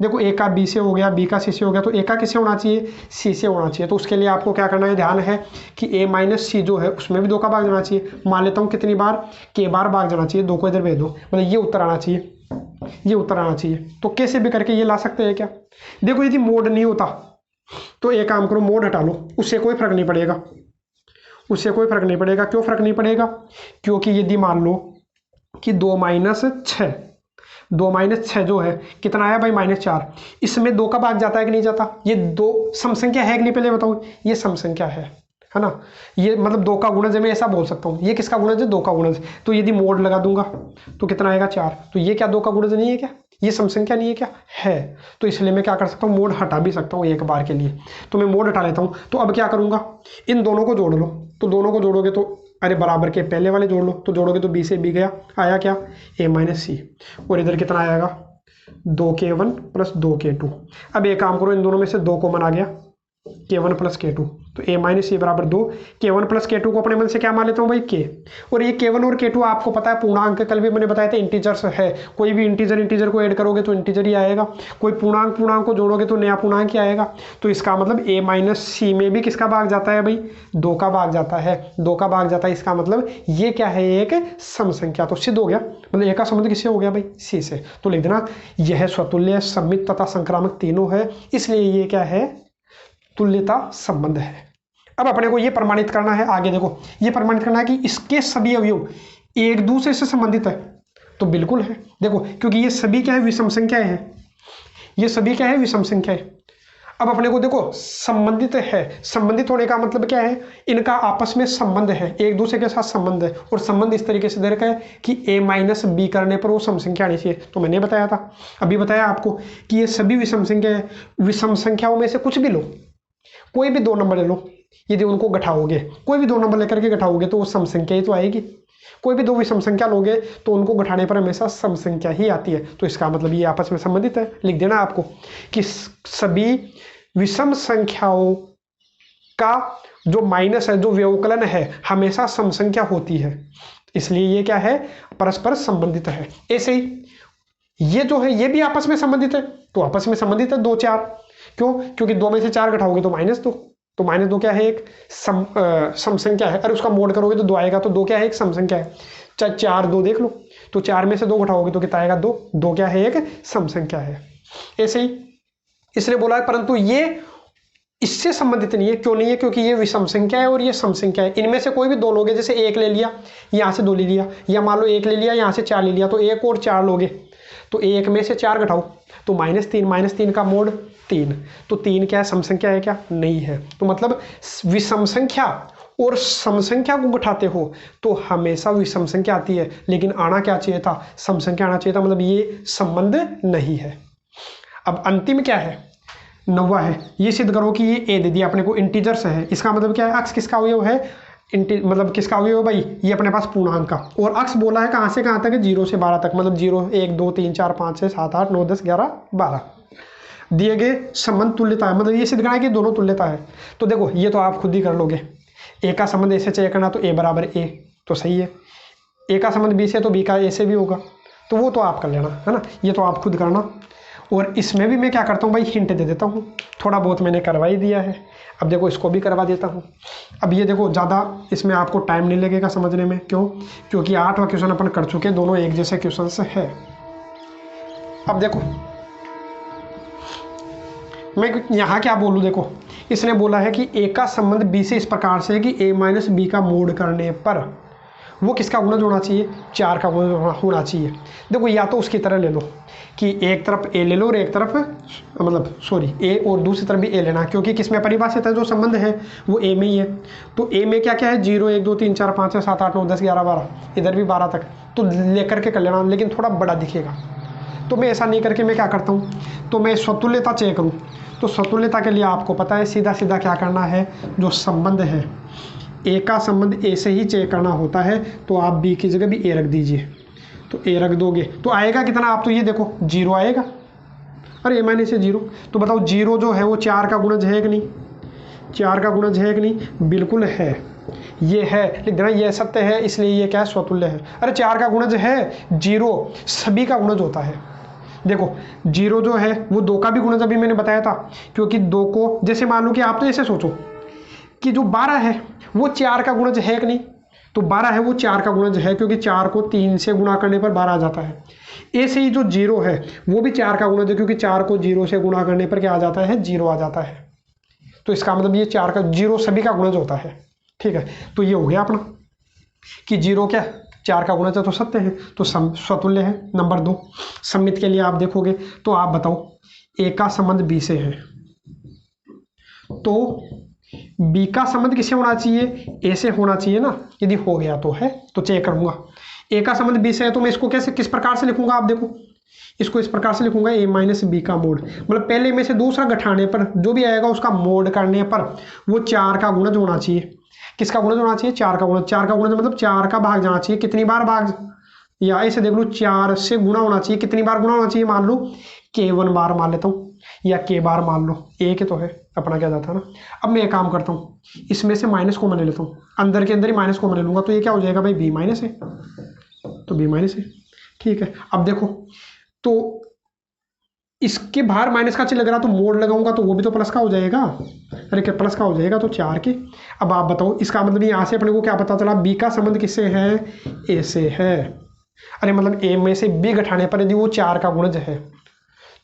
देखो A का B से हो गया, B का C से हो गया, तो A का किससे होना चाहिए, C से होना चाहिए। तो उसके लिए आपको क्या करना है, ध्यान है कि A माइनस C जो है उसमें भी 2 का भाग जाना चाहिए। मान लेता हूँ कितनी बार, K बार भाग जाना चाहिए। 2 को इधर भेज दो, मतलब ये उत्तर आना चाहिए, ये उत्तर आना चाहिए। तो कैसे भी करके ये ला सकते हैं क्या। देखो यदि मोड नहीं होता तो एक काम करो, मोड हटा लो, उससे कोई फर्क नहीं पड़ेगा, उससे कोई फर्क नहीं पड़ेगा। क्यों फर्क नहीं पड़ेगा, क्योंकि यदि मान लो कि 2 माइनस 6 जो है कितना आया भाई, -4, इसमें 2 का भाग जाता है कि नहीं जाता। ये 2 सम संख्या है कि नहीं, पहले बताओ, ये सम संख्या है ना। ये मतलब 2 का गुणज है, मैं ऐसा बोल सकता हूँ। ये किसका गुणज है, 2 का गुणज। तो यदि मोड लगा दूंगा तो कितना आएगा, 4। तो ये क्या 2 का गुणज नहीं है क्या, ये सम संख्या नहीं है क्या, है। तो इसलिए मैं क्या कर सकता हूँ, मोड हटा भी सकता हूँ एक बार के लिए। तो मैं मोड हटा लेता हूँ। तो अब क्या करूँगा, इन दोनों को जोड़ लो। तो दोनों को जोड़ोगे तो अरे बराबर के पहले वाले जोड़ लो, तो जोड़ोगे तो B से B गया, आया क्या, A माइनस C। और इधर कितना आएगा, 2K1 प्लस 2K2। अब एक काम करो, इन दोनों में से 2 कॉमन आ गया, K1 प्लस K2। तो A माइनस C बराबर 2। K1 प्लस K2 को अपने मन से क्या मान लेता हूँ भाई, K। और ये K1 और K2 आपको पता है पूर्णांक, कल भी मैंने बताया था इंटीजर्स है। कोई भी इंटीजर को ऐड करोगे तो इंटीजर ही आएगा, कोई पूर्णांक को जोड़ोगे तो नया पूर्णांक ही आएगा। तो इसका मतलब A माइनस C में भी किसका भाग जाता है भाई, 2 का भाग जाता है, 2 का भाग जाता है। इसका मतलब ये क्या है, एक सम संख्या। तो सिद्ध हो गया, मतलब A का संबंध किससे हो गया भाई, C से। तो लिख देना यह स्वतुल्य, सम्मित तथा संक्रामक तीनों है, इसलिए ये क्या है, तुल्यता संबंध है। अब अपने को ये प्रमाणित करना है, आगे देखो ये प्रमाणित करना है कि इसके सभी अवयव एक दूसरे से संबंधित है। तो बिल्कुल है, देखो क्योंकि ये सभी क्या है, विषम संख्याएं हैं। ये सभी क्या है, विषम संख्या है। अब अपने को देखो संबंधित है, संबंधित होने का मतलब क्या है, इनका आपस में संबंध है, एक दूसरे के साथ संबंध है, और संबंध इस तरीके से दे रखा है कि a माइनस बी करने पर वो सम संख्या आनी चाहिए। तो मैंने बताया था, अभी बताया आपको कि ये सभी विषम संख्या है। विषम संख्याओं में से कुछ भी लो, कोई भी दो नंबर ले लो, यदि उनको घटाओगे, कोई भी दो नंबर लेकर के घटाओगे तो वो सम संख्या ही तो आएगी। कोई भी दो विषम संख्या लोगे तो उनको घटाने पर हमेशा सम संख्या ही आती है। तो इसका मतलब ये आपस में संबंधित है। लिख देना आपको कि सभी विषम संख्याओं का जो माइनस है, जो व्यवकलन है, हमेशा सम संख्या होती है, इसलिए ये क्या है, परस्पर संबंधित है। ऐसे ही ये जो है ये भी आपस में संबंधित है, तो आपस में संबंधित है 2 4। क्यों? क्योंकि 2 में से 4 घटाओगे तो -2, तो -2 क्या है, एक सम संख्या है। अरे उसका मोड करोगे तो 2 आएगा, तो 2 क्या है, एक सम संख्या है। चाहे 4 2 देख लो, तो 4 में से 2 घटाओगे तो कितना आएगा, 2। 2 क्या है, एक सम संख्या है। ऐसे ही इसलिए बोला है, परंतु ये इससे संबंधित नहीं है। क्यों नहीं है? क्योंकि ये विषम संख्या है और ये सम संख्या है। इनमें से कोई भी दो लोगे, जैसे 1 ले लिया, यहाँ से 2 ले लिया, या मान लो 1 ले लिया, यहाँ से 4 ले लिया, तो 1 और 4 लोगे, तो 1 में से 4 घटाओ तो -3, -3 का मोड 3, तो 3 क्या है, सम संख्या है क्या? नहीं है। तो मतलब विषम संख्या और सम संख्या को घटाते हो तो हमेशा विषम संख्या आती है, लेकिन आना क्या चाहिए था, सम संख्या आना चाहिए था। मतलब ये संबंध नहीं है। अब अंतिम क्या है, 9वां है, ये सिद्ध करो कि ये ए दे दिया अपने को, इंटीजर्स है। इसका मतलब क्या है, अक्स किसका अवयव है, मतलब किसका अवयव भाई, ये अपने पास पूर्णांक का। और अक्स बोला है कहाँ से कहाँ तक है, 0 से 12 तक, मतलब 0 1 2 3 4 5 6 7 8 9 10 11 12 दिए गए संबंध तुल्यता है। मतलब ये सिद्ध करना है कि दोनों तुल्यता है। तो देखो ये तो आप खुद ही कर लोगे। ए का संबंध ए से चेक करना, तो ए बराबर ए, तो सही है। ए का संबंध बी से, तो बी का ए से भी होगा, तो वो तो आप कर लेना, है ना। ये तो आप खुद करना। और इसमें भी मैं क्या करता हूँ भाई, हिंट दे देता हूँ, थोड़ा बहुत मैंने करवा ही दिया है। अब देखो इसको भी करवा देता हूँ। अब ये देखो ज़्यादा इसमें आपको टाइम नहीं लगेगा समझने में। क्यों? क्योंकि 8वां क्वेश्चन अपन कर चुके, दोनों एक जैसे क्वेश्चन है। अब देखो मैं यहाँ क्या बोलूँ, देखो इसने बोला है कि ए का संबंध बी से इस प्रकार से है कि a माइनस बी का मोड करने पर वो किसका गुणज होना चाहिए, 4 का गुणज होना चाहिए। देखो या तो उसकी तरह ले लो कि एक तरफ a ले लो और एक तरफ मतलब सॉरी a और दूसरी तरफ भी a लेना, क्योंकि किस में परिभाषित है, जो संबंध है वो a में ही है। तो a में क्या क्या है, 0 1 2 3 4 5 6 7 8 9 10 11 12, इधर भी 12 तक, तो लेकर के कर लेना, लेकिन थोड़ा बड़ा दिखेगा। तो मैं ऐसा नहीं करके मैं क्या करता हूँ, तो मैं स्वतुल्यता चेक करूँ। तो स्वतुल्यता के लिए आपको पता है सीधा सीधा क्या करना है, जो संबंध है ए का संबंध ए से ही चेक करना होता है, तो आप बी की जगह भी ए रख दीजिए। तो ए रख दोगे तो आएगा कितना, आप तो ये देखो 0 आएगा। अरे ए माइनस 0, तो बताओ 0 जो है वो 4 का गुणज है कि नहीं, 4 का गुणज है कि नहीं, बिल्कुल है, ये है। लिख देना ये सत्य है, इसलिए ये क्या है, स्वतुल्य है। अरे 4 का गुणज है, 0 सभी का गुणज होता है। देखो 0 जो है वो 2 का भी गुणज, अभी मैंने बताया था, क्योंकि 2 को जैसे मान लो कि आप तो ऐसे सोचो कि जो 12 है वो 4 का गुणज है कि नहीं, तो 12 है वो 4 का गुणज है, क्योंकि 4 को 3 से गुणा करने पर 12 आ जाता है। ऐसे ही जो 0 है वो भी 4 का गुणज है, क्योंकि 4 को 0 से गुणा करने पर क्या आ जाता है, 0 आ जाता है। तो इसका मतलब ये 4 का 0 सभी का गुणज होता है। ठीक है, तो ये हो गया अपना कि 0 क्या 4 का गुणज है, तो सत्य है, तो स्वतुल्य है। नंबर 2 सम्मित के लिए आप देखोगे तो आप बताओ ए का संबंध बी से है, तो बी का संबंध किससे होना चाहिए, ए से होना चाहिए ना। यदि हो गया तो है, तो चेक करूंगा। ए का संबंध बी से है, तो मैं इसको कैसे किस प्रकार से लिखूंगा, आप देखो इसको इस प्रकार से लिखूंगा, ए माइनस बी का मोड, मतलब पहले में से दूसरा घटाने पर जो भी आएगा उसका मोड करने पर वो 4 का गुणज होना चाहिए। किसका गुणज होना चाहिए, 4 का गुणज। 4 का गुणज मतलब 4 का भाग जाना चाहिए, कितनी बार भाग, या ऐसे देख लो 4 से गुणा होना चाहिए, कितनी बार गुणा होना चाहिए, मान लो k1 बार मान लेता हूँ, या k बार मान लो, एक तो है अपना क्या जाता है ना। अब मैं एक काम करता हूँ, इसमें से माइनस कॉमन ले लेता हूँ, अंदर के अंदर ही माइनस कॉमन ले लूंगा, तो ये क्या हो जाएगा भाई, b माइनस है, तो b माइनस है। ठीक है, अब देखो तो इसके बाहर माइनस का चिन्ह लग रहा, तो मोड लगाऊंगा तो वो भी तो प्लस का हो जाएगा। अरे क्या प्लस का हो जाएगा, तो 4 के। अब आप बताओ इसका मतलब यहाँ से अपने को क्या पता चला, बी का संबंध किससे है, ए से है। अरे मतलब ए में से बी घटाने पर यदि वो 4 का गुणज है,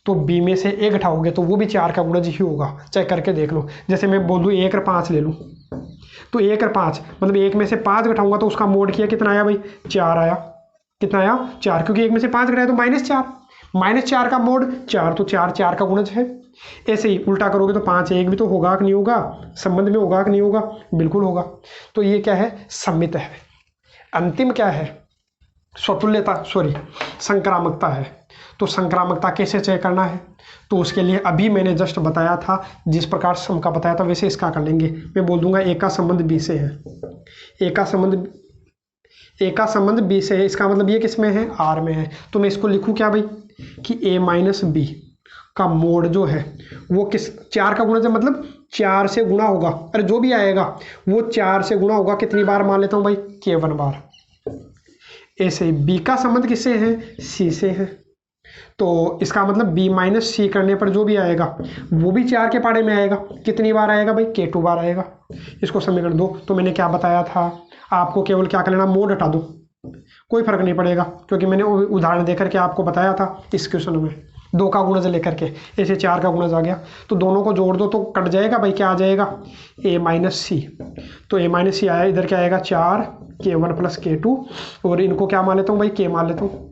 तो बी में से ए घटाओगे तो वो भी 4 का गुणज ही होगा। चेक करके देख लो, जैसे मैं बोल दूँ 1 और 5 ले लूँ, तो 1 और 5 मतलब 1 में से 5 घटाऊंगा तो उसका मोड किया कितना आया भाई, 4 आया। कितना आया, 4, क्योंकि 1 में से 5 घटाया तो -4, -4 का मोड 4, तो 4 4 का गुणज है। ऐसे ही उल्टा करोगे तो 5 1 भी तो होगा कि नहीं होगा, संबंध में होगा कि नहीं होगा, बिल्कुल होगा। तो ये क्या है, सम्मित है। अंतिम क्या है, स्वतुल्यता, सॉरी संक्रामकता है। तो संक्रामकता कैसे चेक करना है, तो उसके लिए अभी मैंने जस्ट बताया था, जिस प्रकार सम का बताया था वैसे इसका कर लेंगे। मैं बोल दूंगा ए का संबंध बी से है, ए का संबंध बी से है, इसका मतलब ये किस में है, आर में है। तो मैं इसको लिखूं क्या भाई कि ए माइनस बी का मोड जो है वो किस 4 का गुणज है, मतलब 4 से गुणा होगा, अरे जो भी आएगा वो 4 से गुणा होगा। कितनी बार मान लेता हूँ भाई, K1 बार। ऐसे बी का संबंध किससे है, सी से है। तो इसका मतलब b माइनस सी करने पर जो भी आएगा वो भी 4 के पाड़े में आएगा। कितनी बार आएगा भाई, K2 बार आएगा। इसको समीकरण 2, तो मैंने क्या बताया था आपको, केवल क्या कर लेना, मोड हटा दो, कोई फर्क नहीं पड़ेगा, क्योंकि मैंने उदाहरण देकर के आपको बताया था इस क्वेश्चन में। 2 का गुणज लेकर के ऐसे 4 का गुणज आ गया, तो दोनों को जोड़ दो तो कट जाएगा भाई, क्या आ जाएगा, a माइनस सी। तो a माइनस सी आया, इधर क्या आएगा 4 K1 प्लस K2, और इनको क्या मान लेता हूँ भाई, K मान लेता हूँ।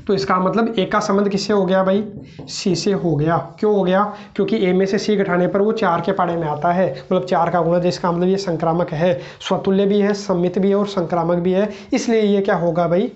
तो इसका मतलब ए का संबंध किससे हो गया भाई, सी से हो गया। क्यों हो गया, क्योंकि ए में से सी घटाने पर वो 4 के पाड़े में आता है, मतलब 4 का गुणज। इसका मतलब ये संक्रामक है, स्वतुल्य भी है, सम्मित भी है और संक्रामक भी है, इसलिए ये क्या होगा भाई,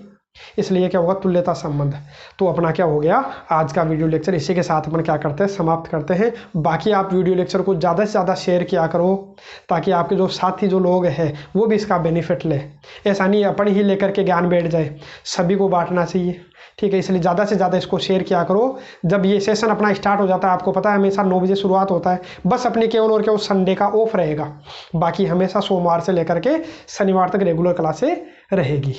इसलिए क्या होगा, तुल्यता संबंध। तो अपना क्या हो गया आज का वीडियो लेक्चर, इसी के साथ अपन क्या करते हैं, समाप्त करते हैं। बाकी आप वीडियो लेक्चर को ज़्यादा से ज़्यादा शेयर किया करो, ताकि आपके जो साथी जो लोग हैं वो भी इसका बेनिफिट ले। ऐसा नहीं अपन ही लेकर के ज्ञान बैठ जाए, सभी को बांटना चाहिए, ठीक है। इसलिए ज़्यादा से ज़्यादा इसको शेयर किया करो। जब ये सेशन अपना स्टार्ट हो जाता है, आपको पता है हमेशा 9 बजे शुरुआत होता है, बस अपने केवल और केवल संडे का ऑफ रहेगा, बाकी हमेशा सोमवार से लेकर के शनिवार तक रेगुलर क्लासें रहेगी।